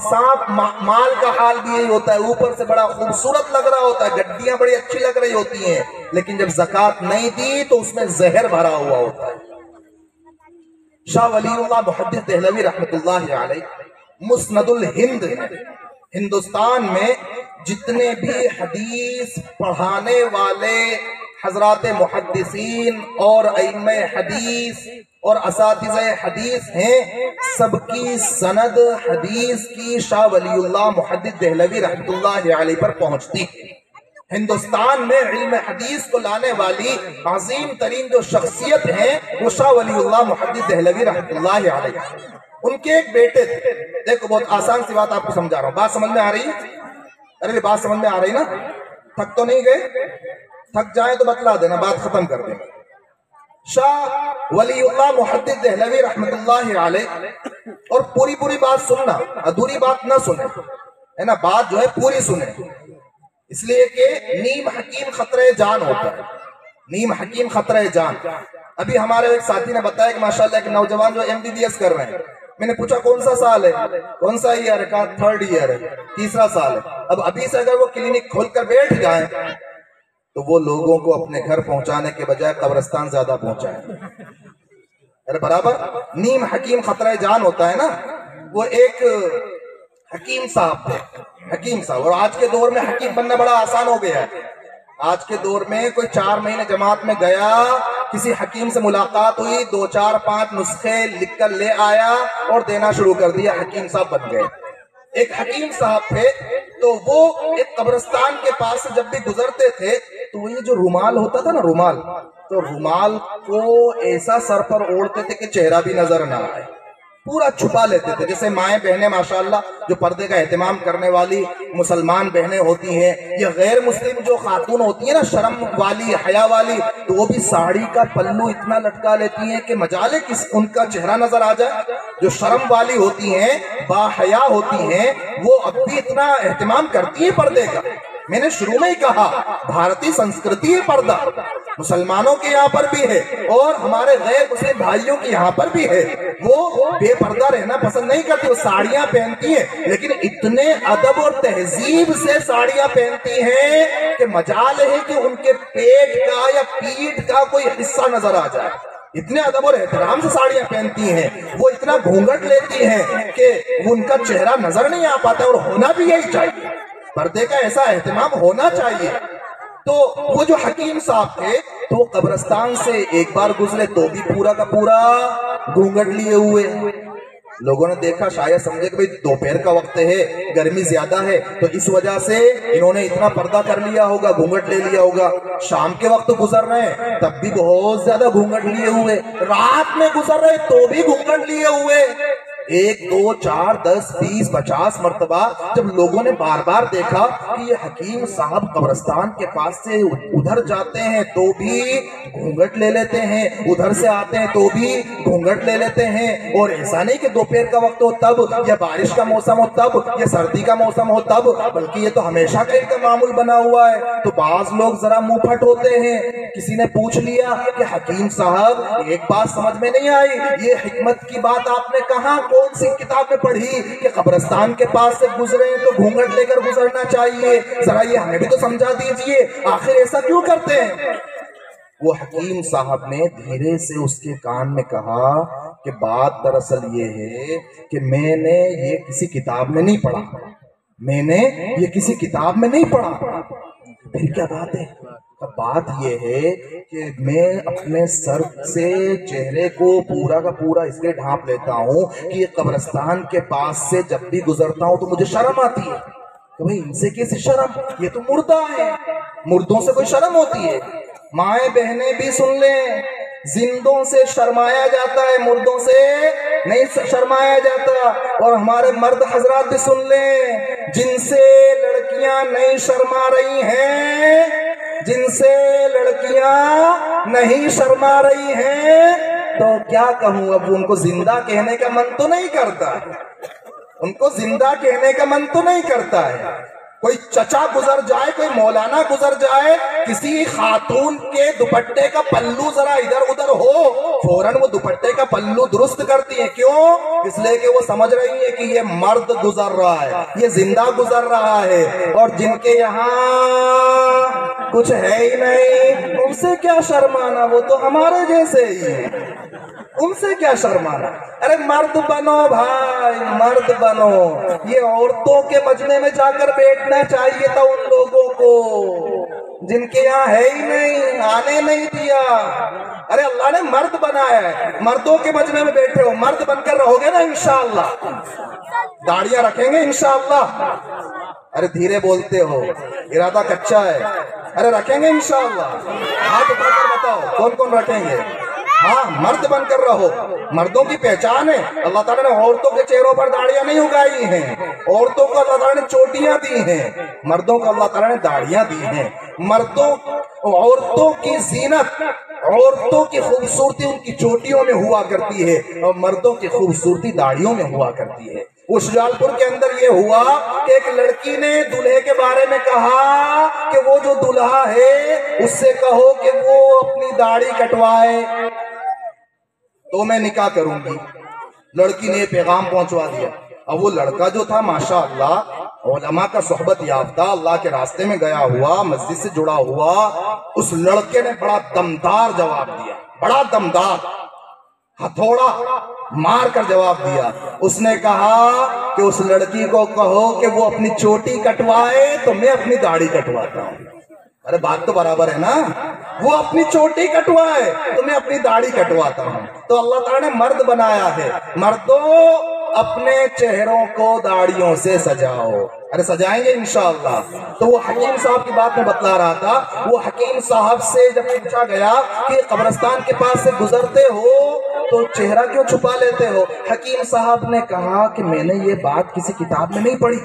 سانپ مال کا حال بھی یہی ہوتا ہے، اوپر سے بڑا خوبصورت لگ رہا ہوتا ہے، گڈیاں بڑی اچھی لگ رہی ہوتی ہیں لیکن جب زکوٰۃ نہیں دی تو اس میں زہر بھرا ہوا ہوتا ہے۔ شاہ ولی اللہ محدث دہلوی رحمت اللہ علیہ مسند الہند ہے۔ ہندوستان میں جتنے بھی حدیث پڑھانے والے حضرات محدثین اور ائمہ حدیث اور اساتذہ حدیث ہیں، سب کی سند حدیث کی شاہ ولی اللہ محدث دہلوی رحمت اللہ علیہ پر پہنچتی ہے۔ ہندوستان میں علم حدیث کو لانے والی عظیم ترین جو شخصیت ہیں وہ شاہ ولی اللہ محدث دہلوی رحمت اللہ علیہ۔ ان کے ایک بیٹے تھے، دیکھو بہت آسان سی بات آپ کو سمجھا رہا ہوں، بات سمجھ میں آ رہی ہے؟ ارے بات سمجھ میں آ رہی نا؟ تھک تو نہیں گئے؟ تھک جائیں تو بتلا دینا، بات ختم کر دیں۔ شاہ ولی اللہ محدث دہلوی رحمت اللہ علیہ، اور پوری بات سننا، ادھوری بات نہ سنیں، ہے نا، بات جو ہے پوری سنیں، اس لیے کہ نیم حکیم خطرہ جان ہوتا ہے، نیم حکیم خطرہ جان۔ ابھی ہمارے ایک ساتھی نے بتایا کہ ماشاءاللہ ایک نوجوان جو MBBS کر رہے ہیں، میں نے پوچھا کون سا سال ہے، کون سا ایئر ہے، کہا 3rd ایئر ہے، تیسرا سال ہے۔ اب ابھی سے اگر وہ کلینک کھول کر بیٹھ جائیں تو وہ لوگوں کو اپنے گھر پہنچانے کے بجائے قبرستان زیادہ پہنچائیں۔ ارے برابر نیم حکیم خطرہ جان ہوتا ہے نا۔ وہ ایک حکیم صاحب تھے، حکیم صاحب، اور آج کے دور میں حکیم بننا بڑا آسان ہو گیا ہے۔ آج کے دور میں کوئی 4 مہینے جماعت میں گیا، کسی حکیم سے ملاقات ہوئی، 2 4 5 نسخے لکھ کر لے آیا اور دینا شروع کر دیا، حکیم صاحب بن گئے۔ ایک حکیم صاحب تھے تو وہ ایک قبرستان کے پاس سے جب بھی گزرتے تھے تو یہ جو رومال ہوتا تھا نا، رومال، تو رومال کو ایسا سر پر اوڑھتے تھے کہ چہرہ بھی نظر نہ آئے، پورا چھپا لیتے تھے۔ جیسے مائیں بہنیں ماشاءاللہ جو پردے کا اہتمام کرنے والی مسلمان بہنیں ہوتی ہیں، یا غیر مسلم جو خاتون ہوتی ہیں نا، شرم والی، حیا والی، تو وہ بھی ساڑی کا پلو اتنا لٹکا لیتی ہیں کہ مجالے کس ان کا چہرہ نظر آ جائے۔ جو شرم والی ہوتی ہیں، با حیا ہوتی ہیں، وہ اب بھی اتنا اہتمام کرتی ہیں پردے کا۔ میں نے شروع میں ہی کہا بھارتی سنسکرتی ہے پردہ، مسلمانوں کے یہاں پر بھی ہے اور ہمارے غیر مسلم بھائیوں کے یہاں پر بھی ہے۔ وہ بے پردہ رہنا پسند نہیں کرتی، وہ ساڑیاں پہنتی ہیں لیکن اتنے ادب اور تہذیب سے ساڑیاں پہنتی ہیں کہ مجال ہے کہ ان کے پیٹ کا یا پیٹھ کا کوئی حصہ نظر آ جائے۔ اتنے ادب اور احترام سے ساڑیاں پہنتی ہیں، وہ اتنا گھونگھٹ لیتی ہیں کہ ان کا چہرہ نظر نہیں آ پاتا، اور ہونا بھی یہی چاہیے، پردے کا ایسا اہتمام ہونا چاہیے۔ تو وہ جو حکیم صاحب تھے تو وہ قبرستان سے ایک بار گزرے تو بھی پورا کا پورا گھونگھٹ لیے ہوئے۔ لوگوں نے دیکھا، شاید سمجھے کہ بھئی دوپہر کا وقت ہے، گرمی زیادہ ہے، تو اس وجہ سے انہوں نے اتنا پردہ کر لیا ہوگا، گھونگھٹ لے لیا ہوگا۔ شام کے وقت گزر رہے ہیں تب بھی بہت زیادہ گھونگھٹ لیے ہوئے، رات میں گزر رہے تو بھی گھونگھٹ لیے ہوئے۔ 1 2 4 10 20 50 مرتبہ جب لوگوں نے بار بار دیکھا کہ یہ حکیم صاحب قبرستان کے پاس سے ادھر جاتے ہیں تو بھی گھونگھٹ لے لیتے ہیں، ادھر سے آتے ہیں تو بھی گھونگھٹ لے لیتے ہیں، اور ایسا نہیں کہ دوپہر کا وقت ہو تب، یا بارش کا موسم ہو تب، یا سردی کا موسم ہو تب، بلکہ یہ تو ہمیشہ کا ایک معمول بنا ہوا ہے۔ تو بعض لوگ ذرا منہ پھٹ ہوتے ہیں۔ کسی نے پوچھ لیا کہ حکیم صاحب ایک بات سمجھ میں نہیں آئی، یہ حکمت کی بات آپ نے کہاں کون سی کتاب میں پڑھی کہ قبرستان کے پاس سے گزرے تو گھونگھٹ لے کر گزرنا چاہیے؟ ذرا یہ ہمیں بھی تو سمجھا دیجئے، آخر ایسا کیوں کرتے ہیں؟ وہ حکیم صاحب نے دھیرے سے اس کے کان میں کہا کہ بات دراصل یہ ہے کہ میں نے یہ کسی کتاب میں نہیں پڑھا، میں نے یہ کسی کتاب میں نہیں پڑھا۔ پھر کیا بات ہے؟ بات یہ ہے کہ میں اپنے سر سے چہرے کو پورا کا پورا اس لیے ڈھانپ لیتا ہوں کہ یہ قبرستان کے پاس سے جب بھی گزرتا ہوں تو مجھے شرم آتی ہے کہ بھئی ان سے کیسی شرم، یہ تو مردہ ہے، مردوں سے کوئی شرم ہوتی ہے؟ مائیں بہنیں بھی سن لیں، زندوں سے شرمایا جاتا ہے، مردوں سے نہیں شرمایا جاتا۔ اور ہمارے مرد حضرات بھی سن لیں، جن سے لڑکیاں نہیں شرما رہی ہیں، جن سے لڑکیاں نہیں شرما رہی ہیں، تو کیا کہوں، اب ان کو زندہ کہنے کا من تو نہیں کرتا، ان کو زندہ کہنے کا من تو نہیں کرتا ہے۔ کوئی چچا گزر جائے، کوئی مولانا گزر جائے، کسی خاتون کے دوپٹے کا پلو ذرا ادھر ادھر ہو، فوراً وہ دوپٹے کا پلو درست کرتی ہیں۔ کیوں؟ اس لیے کہ وہ سمجھ رہی ہے کہ یہ مرد گزر رہا ہے، یہ زندہ گزر رہا ہے، اور جن کے یہاں کچھ ہے ہی نہیں، ان سے کیا شرمانا، وہ تو ہمارے جیسے ہی ہیں، ان سے کیا شرمانا۔ ارے مرد بنو بھائی، مرد بنو۔ یہ عورتوں کے مجمع میں جا کر بیٹھنا چاہیے تھا ان لوگوں کو جن کے یہاں ہے ہی نہیں، آنے نہیں دیا۔ ارے اللہ نے مرد بنایا ہے، مردوں کے مجمع میں بیٹھے ہو، مرد بن کر رہو گے نا انشاءاللہ، داڑیاں رکھیں گے انشاءاللہ۔ ارے دھیرے بولتے ہو، ارادہ کچا ہے۔ ارے رکھیں گے انشاءاللہ، ہاتھ اٹھا کر بتاؤ کون کون رکھیں گے؟ ہاں، مرد بن کر رہو۔ مردوں کی پہچان ہے، اللہ تعالیٰ نے عورتوں کے چہروں پر داڑیاں نہیں اگائی ہیں، عورتوں کو اللہ تعالیٰ نے چوٹیاں دی ہیں، مردوں کو اللہ تعالیٰ نے داڑیاں دی ہیں۔ عورتوں کی زینت، عورتوں کی خوبصورتی ان کی چوٹیوں میں ہوا کرتی ہے، اور مردوں کی خوبصورتی داڑیوں میں ہوا کرتی ہے۔ شجاع پور کے اندر یہ ہوا کہ ایک لڑکی نے دلہے کے بارے میں کہا کہ وہ جو دلہا ہے اس سے کہو کہ وہ اپنی داڑھی کٹوائے تو میں نکاح کروں گی۔ لڑکی نے یہ پیغام پہنچوا دیا۔ اب وہ لڑکا جو تھا ماشاءاللہ علماء کا صحبت یافتہ، اللہ کے راستے میں گیا ہوا، مسجد سے جڑا ہوا، اس لڑکے نے بڑا دمدار جواب دیا، بڑا دمدار، ہتھوڑا مار کر جواب دیا۔ اس نے کہا کہ اس لڑکی کو کہو کہ وہ اپنی چوٹی کٹوائے تو میں اپنی داڑھی کٹواتا ہوں۔ ارے بات تو برابر ہے نا، وہ اپنی چوٹی کٹوائے تو میں اپنی داڑھی کٹواتا ہوں۔ تو اللہ تعالیٰ نے مرد بنایا ہے، مردوں اپنے چہروں کو داڑھیوں سے سجاؤ۔ ارے سجائیں گے انشاءاللہ۔ تو وہ حکیم صاحب کی بات میں بتلا رہا تھا، وہ حکیم صاحب سے جب پوچھا گیا کہ قبرستان کے پاس سے گزرتے ہو تو چہرہ کیوں چھپا لیتے ہو، حکیم صاحب نے کہا کہ میں نے یہ بات کسی کتاب میں نہیں پڑھی،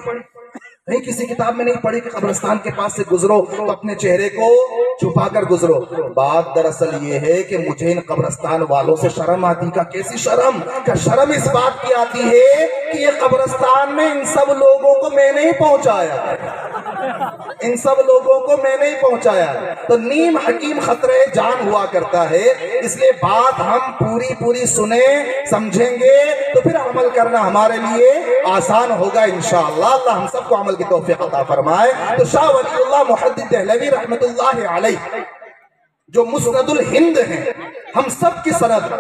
نہیں کسی کتاب میں نہیں پڑھی کہ قبرستان کے پاس سے گزرو تو اپنے چہرے کو چھپا کر گزرو۔ بات دراصل یہ ہے کہ مجھے ان قبرستان والوں سے شرم آتی۔ کا کیسی شرم؟ کہ شرم اس بات کی آتی ہے کہ یہ قبرستان میں ان سب لوگوں کو میں نہیں پہنچایا، ان سب لوگوں کو میں نہیں پہنچایا۔ تو نیم حکیم خطرے جان ہوا کرتا ہے، اس لیے بات ہم پوری سنیں سمجھیں گے تو پھر عمل کرنا ہمارے لیے آسان ہوگا انشاءاللہ۔ اللہ ہم سب کو عمل کی توفیق عطا فرمائے۔ تو شاہ ولی اللہ محدث دہلوی رحمت اللہ علیہ جو مسند الہند ہیں، ہم سب کی سند،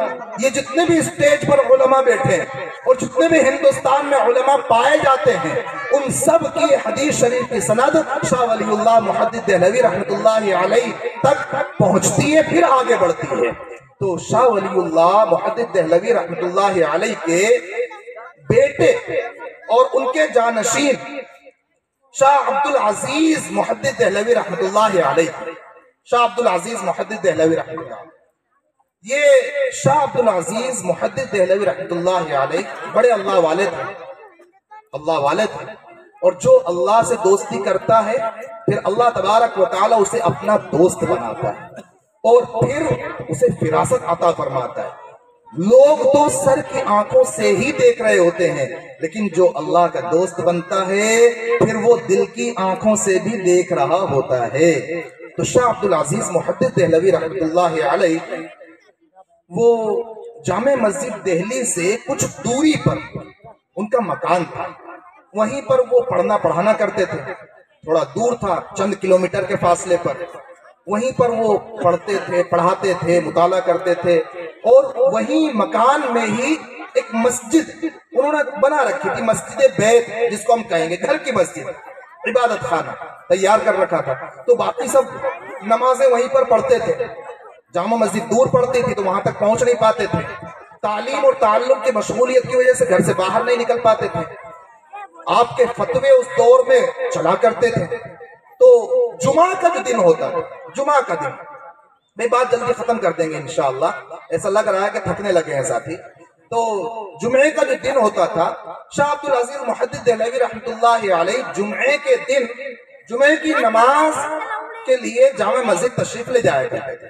یہ جتنے بھی اسٹیج پر علماء بیٹھے ہیں اور جتنے بھی ہندوستان میں علماء پائے جاتے ہیں، ان سب کی حدیث شریف کی سند شاہ ولی اللہ محدث دہلوی رحمت اللہ علیہ تک پہنچتی ہے، پھر آگے بڑھتی ہے۔ تو شاہ ولی اللہ محدث دہلوی رحمت اللہ علیہ کے بیٹے اور ان کے جانشین شاہ عبدالعزیز محدث دہلوی رحمت اللہ علیہ، شاہ عبدالعزیز محدث دہلوی رحمت اللہ علیہ، یہ شاہ عبدالعزیز محدث دہلوی رحمت اللہ علیہ بڑے اللہ والے تھے، اللہ والے تھے، اور جو اللہ سے دوستی کرتا ہے پھر اللہ تبارک و تعالی اسے اپنا دوست بناتا ہے اور پھر اسے فراست عطا فرماتا ہے۔ لوگ تو سر کی آنکھوں سے ہی دیکھ رہے ہوتے ہیں، لیکن جو اللہ کا دوست بنتا ہے پھر وہ دل کی آنکھوں سے بھی دیکھ رہا ہوتا ہے۔ تو شاہ عبدالعزیز محدث دہلوی رحمت اللہ علیہ وہ جامع مسجد دہلی سے کچھ دوری پر ان کا مکان تھا، وہیں پر وہ پڑھنا پڑھانا کرتے تھے، تھوڑا دور تھا، چند کلومیٹر کے فاصلے پر، وہیں پر وہ پڑھتے تھے، پڑھاتے تھے، مطالعہ کرتے تھے، اور وہیں مکان میں ہی ایک مسجد انہوں نے بنا رکھی تھی، مسجد بیت جس کو ہم کہیں گے، گھر کی مسجد، عبادت خانہ تیار کر رکھا تھا۔ تو باقی سب نمازیں وہیں پر پڑھتے تھے، جامع مسجد دور پڑتی تھی تو وہاں تک پہنچ نہیں پاتے تھے، تعلیم اور تعلم کی مشغولیت کی وجہ سے گھر سے باہر نہیں نکل پاتے تھے، آپ کے فتوے اس دور میں چلا کرتے تھے۔ تو جمعہ کا جو دن ہوتا ہے، جمعہ کا دن، میں بات جلدی ختم کر دیں گے انشاءاللہ، ایسا لگ رہا ہے کہ تھکنے لگے ہیں ساتھی۔ تو جمعے کا جو دن ہوتا تھا، شاہ عبدالعزیز محدث دہلوی رحمۃ اللہ علیہ جمعے کے دن جمعے کی نماز کے لیے جامع مسجد تشریف لے جایا کرتے تھے،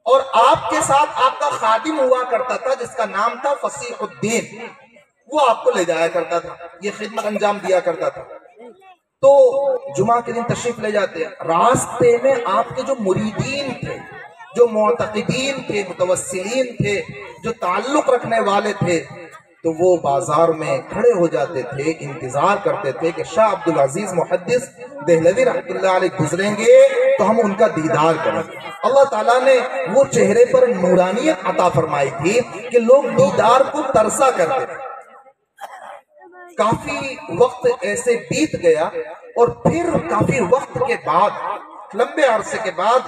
اور آپ کے ساتھ آپ کا خادم ہوا کرتا تھا جس کا نام تھا فصیح الدین، وہ آپ کو لے جایا کرتا تھا، یہ خدمت انجام دیا کرتا تھا۔ تو جمعہ کے دن تشریف لے جاتے ہیں، راستے میں آپ کے جو مریدین تھے، جو معتقدین تھے، متوسلین تھے، جو تعلق رکھنے والے تھے، تو وہ بازار میں کھڑے ہو جاتے تھے، انتظار کرتے تھے کہ شاہ عبدالعزیز محدث دہلوی رحمۃ اللہ علیہ گزریں گے تو ہم ان کا دیدار کریں گے۔ اللہ تعالیٰ نے وہ چہرے پر نورانیت عطا فرمائی تھی کہ لوگ دیدار کو ترسا کرتے تھے۔ کافی وقت ایسے بیت گیا، اور پھر کافی وقت کے بعد، لمبے عرصے کے بعد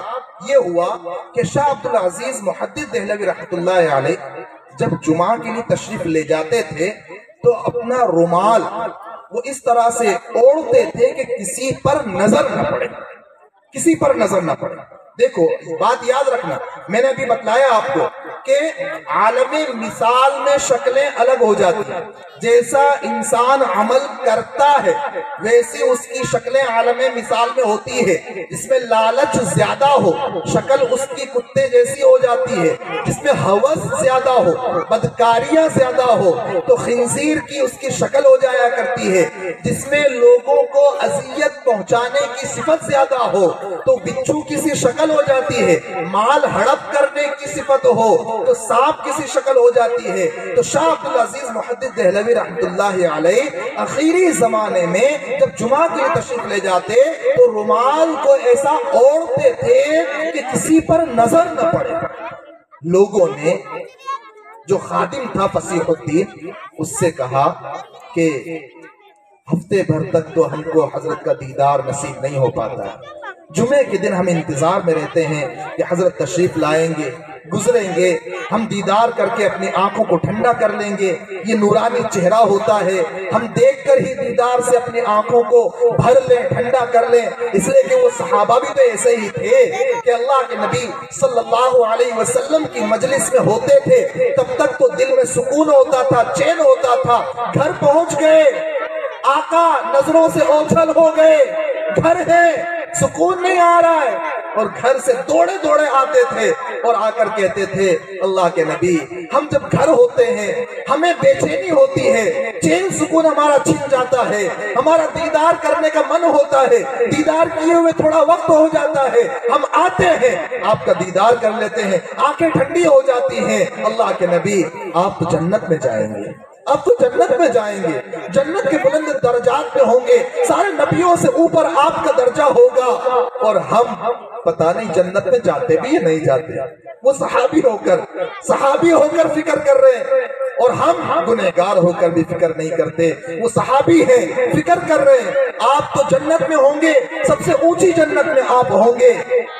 یہ ہوا کہ شاہ عبدالعزیز محدث دہلوی رحمۃ اللہ علیہ جب جمعہ کے لیے تشریف لے جاتے تھے تو اپنا رومال وہ اس طرح سے اوڑھتے تھے کہ کسی پر نظر نہ پڑے، کسی پر نظر نہ پڑے۔ دیکھو بات یاد رکھنا، میں نے ابھی بتلایا آپ کو کہ عالم مثال میں شکلیں الگ ہو جاتی ہیں، جیسا انسان عمل کرتا ہے ویسی اس کی شکلیں عالم مثال میں ہوتی ہے۔ جس میں لالچ زیادہ ہو شکل اس کی کتے جیسی ہو جاتی ہے، جس میں ہوس زیادہ ہو، بدکاریاں زیادہ ہو تو خنزیر کی اس کی شکل ہو جایا کرتی ہے، جس میں لوگوں کو اذیت پہنچانے کی صفت زیادہ ہو تو بچھو کسی شکل ہو جاتی ہے، مال ہڑپ کرنے کی صفت ہو تو سانپ کسی شکل ہو جاتی ہے۔ تو شاہ عبدالعزیز محدث دہلوی رحمۃ اللہ علیہ آخری زمانے میں جب جمعہ کے لیے تشریف لے جاتے تو رومال کو ایسا اوڑھتے تھے کہ کسی پر نظر نہ پڑے۔ لوگوں نے، جو خادم تھا فصیح الدین، اس سے کہا کہ ہفتے بھر تک تو ہم کو حضرت کا دیدار نصیب نہیں ہو پاتا ہے، جمعے کے دن ہم انتظار میں رہتے ہیں کہ حضرت تشریف لائیں گے، گزریں گے، ہم دیدار کر کے اپنی آنکھوں کو ٹھنڈا کر لیں گے، یہ نورانی چہرہ ہوتا ہے، ہم دیکھ کر ہی دیدار سے اپنی آنکھوں کو بھر لیں، ٹھنڈا کر لیں۔ اس لیے کہ وہ صحابہ بھی تو ایسے ہی تھے کہ اللہ کے نبی صلی اللہ علیہ وسلم کی مجلس میں ہوتے تھے تب تک تو دل میں سکون ہوتا تھا، چین ہوتا تھا، گھر پہنچ گئے، آقا نظروں سے اوجھل ہو گئے، گھر ہے، سکون نہیں آ رہا ہے، اور گھر سے دوڑے دوڑے آتے تھے اور آ کر کہتے تھے اللہ کے نبی ہم جب گھر ہوتے ہیں ہمیں بے چینی ہوتی ہے، چین سکون ہمارا چھن جاتا ہے، ہمارا دیدار کرنے کا من ہوتا ہے، دیدار کیے ہوئے تھوڑا وقت ہو جاتا ہے، ہم آتے ہیں آپ کا دیدار کر لیتے ہیں، آنکھیں ٹھنڈی ہو جاتی ہیں۔ اللہ کے نبی آپ تو جنت میں جائیں گے، اب تو جنت میں جائیں گے، جنت کے بلند درجات میں ہوں گے، سارے نبیوں سے اوپر آپ کا درجہ ہوگا، اور ہم پتہ نہیں جنت میں جاتے بھی یا نہیں جاتے۔ وہ صحابی ہو کر فکر کر رہے ہیں، اور ہم گنہگار ہو کر بھی فکر نہیں کرتے۔ وہ صحابی ہیں، فکر کر رہے ہیں، آپ تو جنت میں ہوں گے، سب سے اونچی جنت میں آپ ہوں گے،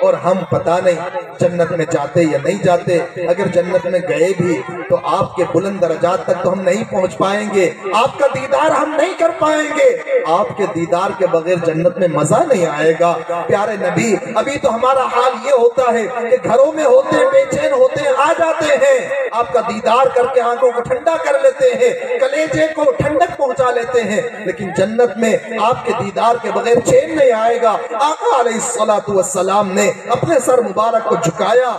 اور ہم پتہ نہیں جنت میں جاتے یا نہیں جاتے۔ اگر جنت میں گئے بھی تو آپ کے بلند درجات تک تو ہم نہیں پہنچ پائیں گے، آپ کا دیدار ہم نہیں کر پائیں گے، آپ کے دیدار کے بغیر جنت میں مزہ نہیں آئے گا۔ پیارے نبی ابھی تو ہمارا حال یہ ہوتا ہے کہ گھروں میں ہوتے ہیں، بے چین ہوتے ہیں، آ جاتے ہیں، آپ کا دیدار کر کے آنکھوں کو ٹھنڈا کر لیتے ہیں، کلیجے کو ٹھنڈک پہنچا لیتے ہیں، لیکن جنت میں آپ کے دیدار کے بغیر چین نہیں آئے گا۔ آقا علیہ الصلوۃ والسلام نے اپنے سر مبارک کو جھکایا،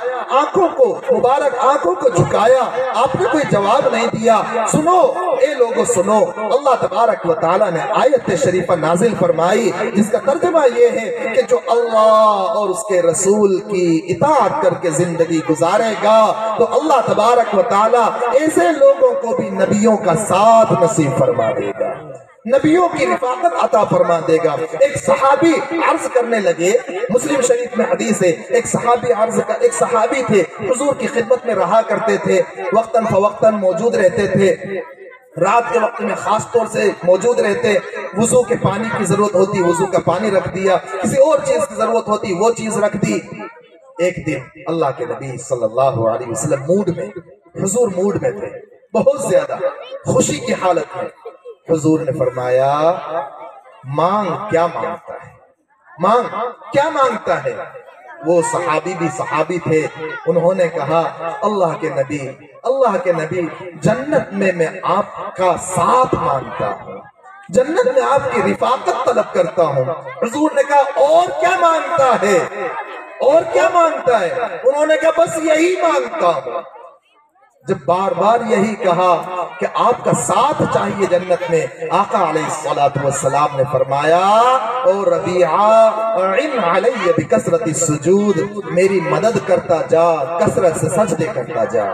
مبارک آنکھوں کو جھکایا، آپ نے کوئی جواب نہیں دیا۔ سنو اے لوگو سنو، اللہ تبارک و تعالیٰ نے آیت شریفہ نازل فرمائی جس کا ترجمہ یہ ہے کہ جو اللہ اور اس کے رسول کی اطاعت کر کے زندگی گزارے گا تو اللہ تبارک و تعالیٰ ایسے لوگوں کو بھی نبیوں کا ساتھ نصیب فرما دے گا، نبیوں کی رفاقت عطا فرما دے گا۔ ایک صحابی عرض کرنے لگے، مسلم شریف میں حدیث ہے، ایک صحابی تھے، حضور کی خدمت میں رہا کرتے تھے، وقتاً فوقتاً موجود رہتے تھے، رات کے وقت میں خاص طور سے موجود رہتے، وضو کے پانی کی ضرورت ہوتی وضو کا پانی رکھ دیا، کسی اور چیز کی ضرورت ہوتی وہ چیز رکھ دی۔ ایک دن اللہ کے نبی صلی اللہ علیہ وسلم حضور موڈ میں تھے، بہت زیادہ خوشی کی حالت میں۔ حضور نے فرمایا مانگ کیا مانگتا ہے، مانگ کیا مانگتا ہے؟ وہ صحابی بھی صحابی تھے، انہوں نے کہا اللہ کے نبی جنت میں آپ کا ساتھ مانگتا ہوں، جنت میں آپ کی رفاقت طلب کرتا ہوں۔ حضور نے کہا اور کیا مانگتا ہے، اور کیا مانگتا ہے؟ انہوں نے کہا بس یہی مانگتا ہوں۔ جب بار بار یہی کہا کہ آپ کا ساتھ چاہیے جنت میں، آقا علیہ السلام نے فرمایا او ربیعہ اعن علی بکثرت السجود، میری مدد کرتا جا، کثرت سے سجدے کرتا جا،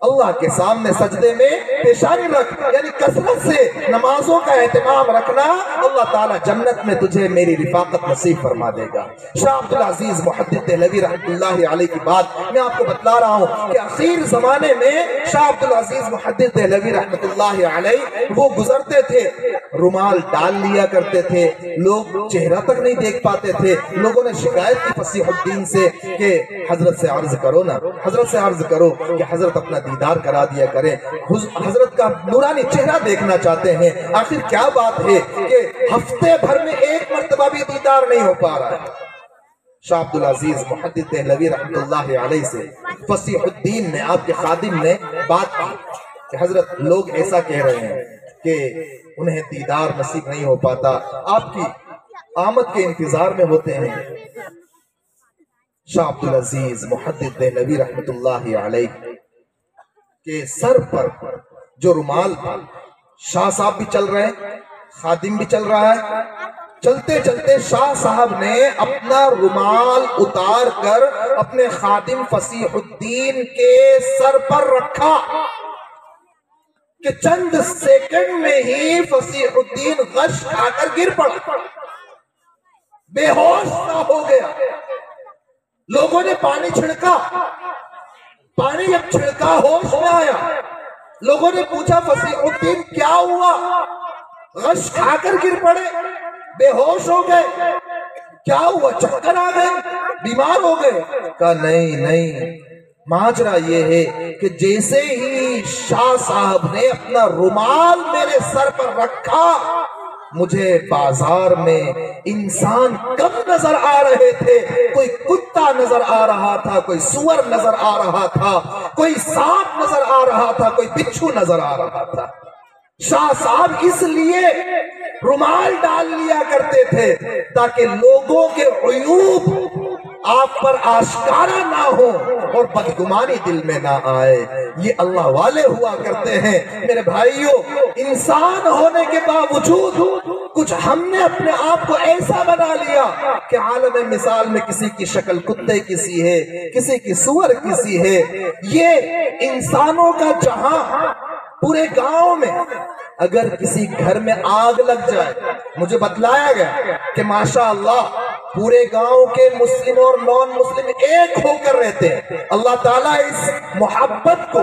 اللہ کے سامنے سجدے میں پیشانی رکھ، یعنی کثرت سے نمازوں کا اہتمام رکھنا، اللہ تعالیٰ جنت میں تجھے میری رفاقت نصیب فرما دے گا۔ شاہ عبدالعزیز محدث دہلوی رحمۃ اللہ علیہ کی بات میں آپ کو بتلا رہا ہوں کہ اخیر زمانے میں شاہ عبدالعزیز محدث دہلوی رحمۃ اللہ علیہ وہ گزرتے تھے، رومال ڈال لیا کرتے تھے، لوگ چہرہ تک نہیں دیکھ پاتے تھے۔ لوگوں نے شکایت کی فصیح الدین سے کہ حضرت سے عرض کرو نا، حضرت سے عرض کرو کہ حضرت اپنا دیدار کرا دیا کریں، حضرت کا نورانی چہرہ دیکھنا چاہتے ہیں۔ آخر کیا بات ہے کہ ہفتے بھر میں ایک مرتبہ بھی دیدار نہیں ہو پا رہا ہے؟ شاہ عبدالعزیز محدث دہلوی رحمۃ اللہ علیہ سے فصیح الدین نے، آپ کے خادم نے بات کی کہ حضرت لوگ ایسا کہہ رہے ہیں کہ انہیں دیدار نصیب نہیں ہو پاتا، آپ کی آمد کے انتظار میں ہوتے ہیں۔ شاہ عبدالعزیز محدث دہلوی رحمۃ اللہ علیہ کے سر پر جو رومال تھا، شاہ صاحب بھی چل رہے ہیں، خادم بھی چل رہا ہے، چلتے چلتے شاہ صاحب نے اپنا رومال اتار کر اپنے خادم فصیح الدین کے سر پر رکھا کہ چند سیکنڈ میں ہی فصیح الدین غش کھا کر گر پڑا، بے ہوش سا ہو گیا۔ لوگوں نے پانی چھڑکا، پانی جب چھڑکا ہوش میں آیا، لوگوں نے پوچھا فصیح الدین کیا ہوا؟ غش کھا کر گر پڑے، بے ہوش ہو گئے، کیا ہوا؟ چکر آ گئے، بیمار ہو گئے؟ کہا نہیں، ماجرا یہ ہے کہ جیسے ہی شاہ صاحب نے اپنا رومال میرے سر پر رکھا، مجھے بازار میں انسان کم نظر آ رہے تھے، کوئی کتا نظر آ رہا تھا، کوئی سور نظر آ رہا تھا، کوئی سانپ نظر آ رہا تھا، کوئی بچھو نظر آ رہا تھا۔ شاہ صاحب اس لیے رومال ڈال لیا کرتے تھے تاکہ لوگوں کے عیوب آپ پر آشکارا نہ ہو اور بدگمانی دل میں نہ آئے۔ یہ اللہ والے ہوا کرتے ہیں۔ میرے بھائیوں، انسان ہونے کے باوجود کچھ ہم نے اپنے آپ کو ایسا بنا لیا کہ عالم مثال میں کسی کی شکل کتے کسی ہے، کسی کی سور کسی ہے۔ یہ انسانوں کا جہاں، پورے گاؤں میں اگر کسی گھر میں آگ لگ جائے، مجھے بتلایا گیا کہ ماشاءاللہ پورے گاؤں کے مسلم اور نان مسلم ایک ہو کر رہتے ہیں۔ اللہ تعالیٰ اس محبت کو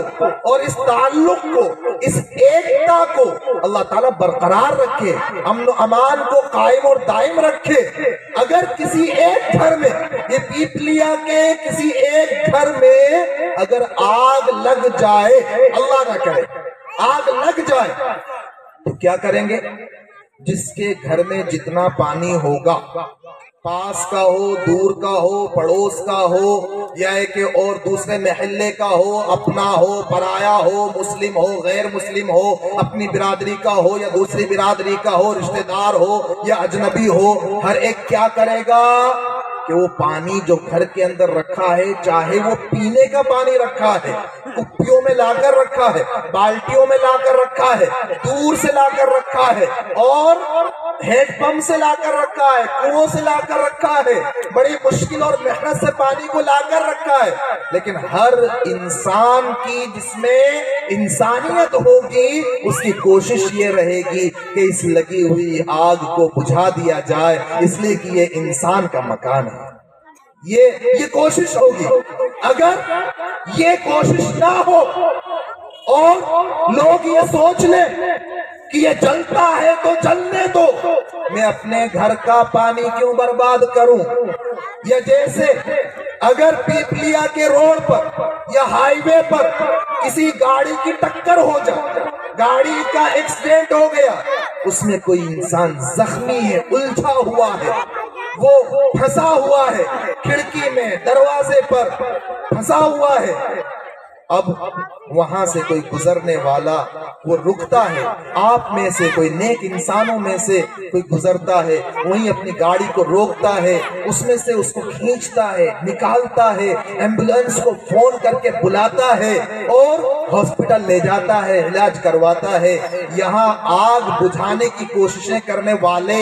اور اس تعلق کو، اس ایکتا کو اللہ تعالیٰ برقرار رکھے، امن و امان کو قائم اور دائم رکھے۔ اگر کسی ایک گھر میں، یہ پیپلیا کے کسی ایک گھر میں اگر آگ لگ جائے، اللہ نہ کرے آگ لگ جائے، تو کیا کریں گے؟ جس کے گھر میں جتنا پانی ہوگا، پاس کا ہو، دور کا ہو، پڑوس کا ہو، یا کہ اور دوسرے محلے کا ہو، اپنا ہو، پرایا ہو، مسلم ہو، غیر مسلم ہو، اپنی برادری کا ہو یا دوسری برادری کا ہو، رشتہ دار ہو یا اجنبی ہو، ہر ایک کیا کرے گا کہ وہ پانی جو گھر کے اندر رکھا ہے، چاہے وہ پینے کا پانی رکھا ہے، کپیوں میں لا کر رکھا ہے، بالٹیوں میں لا کر رکھا ہے، دور سے لا کر رکھا ہے، اور ہینڈ پمپ سے لا کر رکھا ہے، کنویں سے لا کر رکھا ہے، بڑی مشکل اور محنت سے پانی کو لا کر رکھا ہے، لیکن ہر انسان کی جس میں انسانیت ہوگی، اس کی کوشش یہ رہے گی کہ اس لگی ہوئی آگ کو بجھا دیا جائے، اس لیے کہ یہ انسان کا مکان ہے۔ یہ کوشش ہوگی۔ اگر یہ کوشش نہ ہو اور لوگ یہ سوچ لیں کہ یہ جلتا ہے تو جلنے دو، میں اپنے گھر کا پانی کیوں برباد کروں؟ یا جیسے اگر پیپلیا کے روڈ پر یا ہائی وے پر کسی گاڑی کی ٹکر ہو جائے، گاڑی کا ایکسیڈنٹ ہو گیا، اس میں کوئی انسان زخمی ہے، الجھا ہوا ہے، وہ پھنسا ہوا ہے، کھڑکی میں دروازے پر پھنسا ہوا ہے۔ اب وہاں سے کوئی گزرنے والا وہ رکتا ہے، آپ میں سے کوئی نیک انسانوں میں سے کوئی گزرتا ہے، وہیں اپنی گاڑی کو روکتا ہے، اس میں سے اس کو کھینچتا ہے، نکالتا ہے، ایمبولینس کو فون کر کے بلاتا ہے اور ہاسپٹل لے جاتا ہے، علاج کرواتا ہے۔ یہاں آگ بجھانے کی کوششیں کرنے والے،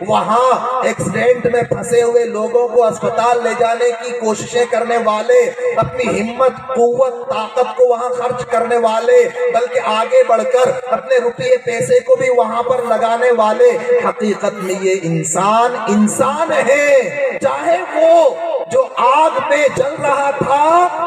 وہاں ایکسیڈنٹ میں پھنسے ہوئے لوگوں کو اسپتال لے جانے کی کوششیں کرنے والے، اپنی ہمت، قوت، طاقت کو وہاں خرچ کرنے والے، بلکہ آگے بڑھ کر اپنے روپیے پیسے کو بھی وہاں پر لگانے والے، حقیقت میں یہ انسان ہے، چاہے وہ جو آگ میں جل رہا تھا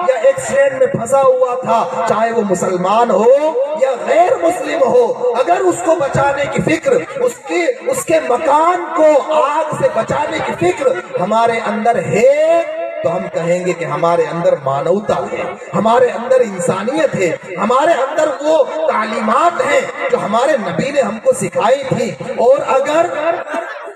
یا ایکسیڈنٹ میں پھنسا ہوا تھا، چاہے وہ مسلمان ہو یا غیر مسلم ہو، اگر اس کو بچانے کی فکر، اس کے مکان کو آگ سے بچانے کی فکر ہمارے اندر ہے تو ہم کہیں گے کہ ہمارے اندر مانوتا ہے، ہمارے اندر انسانیت ہے، ہمارے اندر وہ تعلیمات ہیں جو ہمارے نبی نے ہم کو سکھائی تھی۔ اور اگر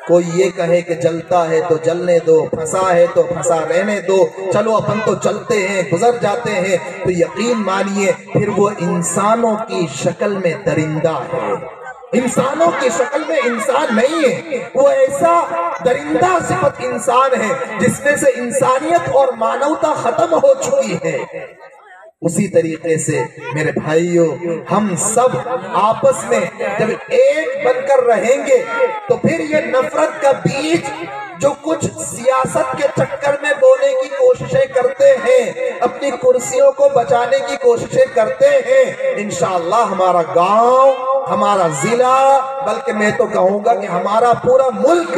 کوئی یہ کہے کہ جلتا ہے تو جلنے دو، پھنسا ہے تو پھنسا رہنے دو، چلو اپن تو چلتے ہیں، گزر جاتے ہیں، تو یقین مانیے پھر وہ انسانوں کی شکل میں درندہ ہے، انسانوں کی شکل میں انسان نہیں ہے، وہ ایسا درندہ صفت انسان ہے جس میں سے انسانیت اور مانوتا ختم ہو چکی ہے۔ اسی طریقے سے میرے بھائیوں، ہم سب آپس میں جب ایک بن کر رہیں گے تو پھر یہ نفرت کا بیج جو کچھ سیاست کے چکر میں بونے کی کوششیں کرتے ہیں، اپنی کرسیوں کو بچانے کی کوششیں کرتے ہیں، انشاءاللہ ہمارا گاؤں، ہمارا ضلع، بلکہ میں تو کہوں گا کہ ہمارا پورا ملک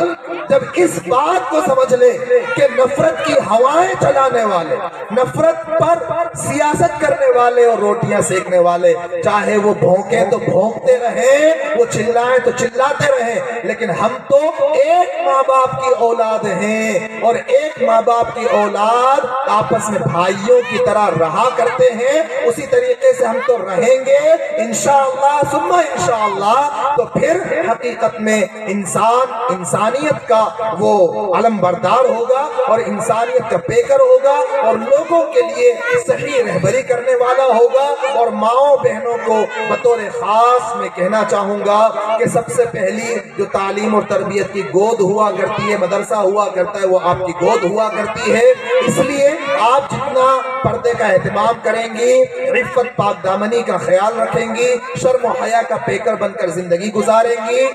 جب اس بات کو سمجھ لے کہ نفرت کی ہوائیں چلانے والے، نفرت پر سیاست کرنے والے اور روٹیاں سیکنے والے، چاہے وہ بھونکیں تو بھونکتے رہیں، وہ چلائیں تو چلاتے رہیں، لیکن ہم تو ایک ماں باپ کی اولاد ہیں، اور ایک ماں باپ کی اولاد آپس میں بھائیوں کی طرح رہا کرتے ہیں، اسی طریقے سے ہم تو رہیں گے انشاءاللہ ثم انشاءاللہ۔ تو پھر حقیقت میں انسانیت کا وہ علم بردار ہوگا اور انسانیت کا پیکر ہوگا اور لوگوں کے لیے صحیح رہبری کرنے والا ہوگا۔ اور ماؤں بہنوں کو بطور خاص میں کہنا چاہوں گا کہ سب سے پہلی جو تعلیم اور تربیت کی گود ہوا کرتی ہے، مدرسہ ہوا کرتا ہے، وہ آپ کی گود ہوا کرتی ہے، اس لیے آپ جتنا پردے کا اہتمام کریں گی، عفت پاک دامنی کا خیال رکھیں گی، شرم و حیا کا پیکر بن کر زندگی گزاریں گی،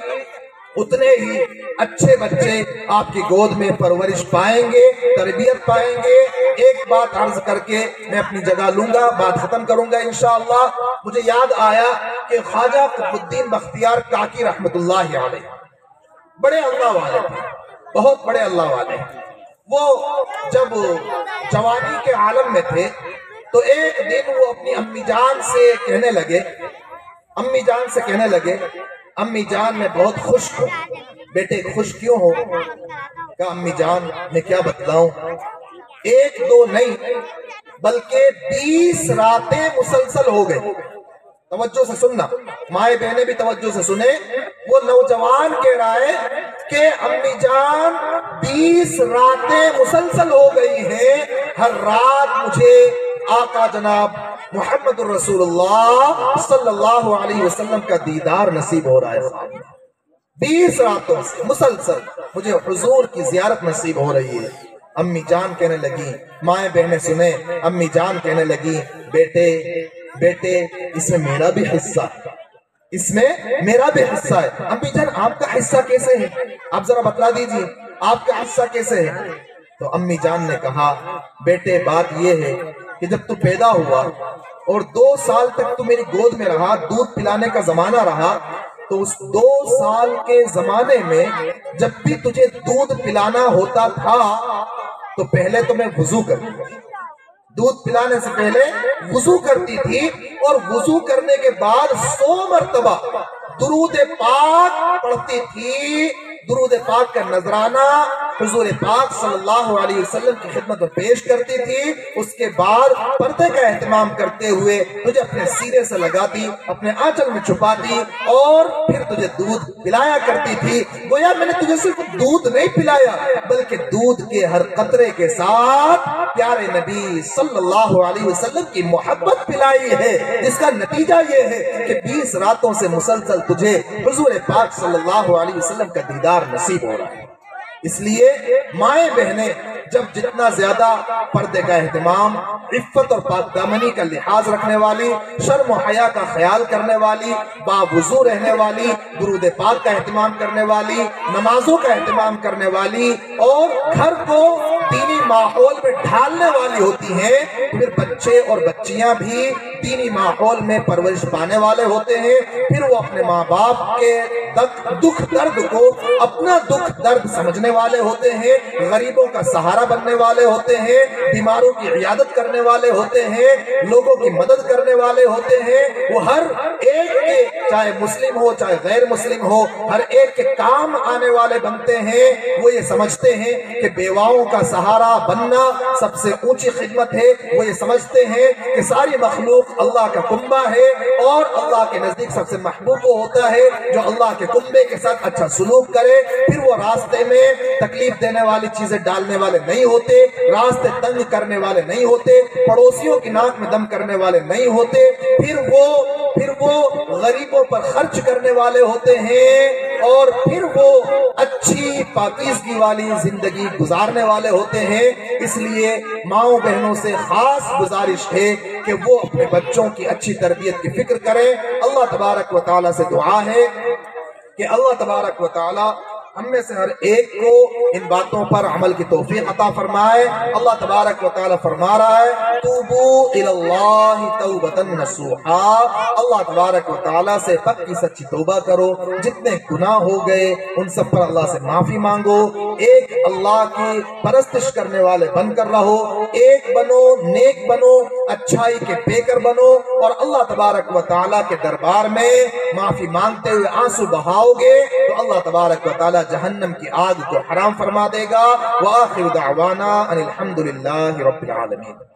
اتنے ہی اچھے بچے آپ کی گود میں پرورش پائیں گے، تربیت پائیں گے۔ ایک بات عرض کر کے میں اپنی جگہ لوں گا، بات ختم کروں گا انشاءاللہ۔ مجھے یاد آیا کہ خواجہ قطب الدین بختیار کاکی رحمت اللہ علیہ بڑے اللہ والے تھے، بہت بڑے اللہ والے۔ وہ جب جوانی کے عالم میں تھے تو ایک دن وہ اپنی امی جان سے کہنے لگے، امی جان میں بہت خوش ہوں۔ بیٹے خوش کیوں ہو؟ کہا امی جان میں کیا بتلاؤں، ایک دو نہیں بلکہ 20 راتیں مسلسل ہو گئے۔ توجہ سے سننا، مائیں بہنیں بھی توجہ سے سنیں۔ وہ نوجوان کہہ رہا ہے کہ امی جان 20 راتیں مسلسل ہو گئی ہیں، ہر رات مجھے آقا جناب محمد الرسول اللہ صلی اللہ علیہ وسلم کا دیدار نصیب ہو رہا ہے۔ 20 راتوں سے مسلسل مجھے حضور کی زیارت نصیب ہو رہی ہے۔ امی جان کہنے لگی، مائیں بہنیں سنیں، امی جان کہنے لگی، بیٹے اس میں میرا بھی حصہ ہے، اس میں میرا بھی حصہ ہے۔ امی جان آپ کا حصہ کیسے ہے؟ آپ ذرا بتلا دیجئے آپ کا حصہ کیسے ہے؟ تو امی جان نے کہا، بیٹے بات یہ ہے کہ جب تو پیدا ہوا اور 2 سال تک تو میری گود میں رہا، دودھ پلانے کا زمانہ رہا، تو اس 2 سال کے زمانے میں جب بھی تجھے دودھ پلانا ہوتا تھا تو پہلے تو میں وضو کرتی تھی، دودھ پلانے سے پہلے وضو کرتی تھی، اور وضو کرنے کے بعد 100 مرتبہ درود پاک پڑھتی تھی۔ درود پاک کا نذرانہ حضور پاک صلی اللہ علیہ وسلم کی خدمت میں پیش کرتی تھی، اس کے بعد پردے کا اہتمام کرتے ہوئے تجھے اپنے سینے سے لگاتی، اپنے آنچل میں چھپاتی اور پھر تجھے دودھ پلایا کرتی تھی۔ گویا میں نے تجھے صرف دودھ نہیں پلایا بلکہ دودھ کے ہر قطرے کے ساتھ پیارے نبی صلی اللہ علیہ وسلم کی محبت پلائی ہے، جس کا نتیجہ یہ ہے کہ 20 راتوں سے مسلسل تجھے حضور پاک صلی اللہ علیہ وسلم کا دیدار نصیب ہو رہا ہے۔ اس لیے مائیں بہنیں جب جتنا زیادہ پردے کا اہتمام، عفت اور پاک دامنی کا لحاظ رکھنے والی، شرم و حیا کا خیال کرنے والی، باوضو رہنے والی، درود پاک کا اہتمام کرنے والی، نمازوں کا اہتمام کرنے والی اور گھر کو دینی ماحول میں ڈھالنے والی ہوتی ہیں، پھر بچے اور بچیاں بھی دینی ماحول میں پرورش پانے والے ہوتے ہیں، پھر وہ اپنے ماں باپ کے دکھ درد کو اپنا دکھ درد سمجھنے والے ہوتے ہیں، غریبوں کا سہارا بننے والے ہوتے ہیں، بیماروں کی عیادت کرنے والے ہوتے ہیں، لوگوں کی مدد کرنے والے ہوتے ہیں۔ وہ ہر ایک کے، چاہے مسلم ہو چاہے غیر مسلم ہو، ہر ایک کے کام آنے والے بنتے ہیں۔ وہ یہ سمجھتے ہیں کہ بیواؤں کا سہارا بننا سب سے اونچی خدمت ہے، وہ یہ سمجھتے ہیں کہ ساری مخلوق اللہ کا کنبہ ہے اور اللہ کے نزدیک سب سے محبوب وہ ہوتا ہے جو اللہ کے کنبے کے ساتھ اچھا سلوک کرے۔ پھر وہ راستے میں تکلیف دینے والی چیزیں ڈالنے والے نہیں ہوتے، راستے تنگ کرنے والے نہیں ہوتے، پڑوسیوں کی ناک میں دم کرنے والے نہیں ہوتے، پھر وہ غریبوں پر خرچ کرنے والے ہوتے ہیں اور پھر وہ اچھی پاکیزگی والی زندگی گزارنے والے ہوتے ہیں۔ اس لیے ماؤں بہنوں سے خاص گزارش ہے کہ وہ اپنے بچوں کی اچھی تربیت کی فکر کریں۔ اللہ تبارک و تعالیٰ سے دعا ہے کہ اللہ تبارک و تعالیٰ ہم میں سے ہر ایک کو ان باتوں پر عمل کی توفیق عطا فرمائے۔ اللہ تبارک و تعالیٰ فرما رہا ہے توبو الی اللہ توبۃ نصوحا، اللہ تبارک و تعالیٰ سے پکی سچی توبہ کرو، جتنے گناہ ہو گئے ان سب پر اللہ سے معافی مانگو، ایک اللہ کی پرستش کرنے والے بن کر رہو، ایک بنو، نیک بنو، اچھائی کے پیکر بنو اور اللہ تبارک و تعالیٰ کے دربار میں معافی مانگتے ہوئے آنسو بہاؤ گے تو اللہ تبارک و تعالیٰ جہنم کی آگ کو حرام فرما دے گا۔ وآخر دعوانا ان الحمدللہ رب العالمین۔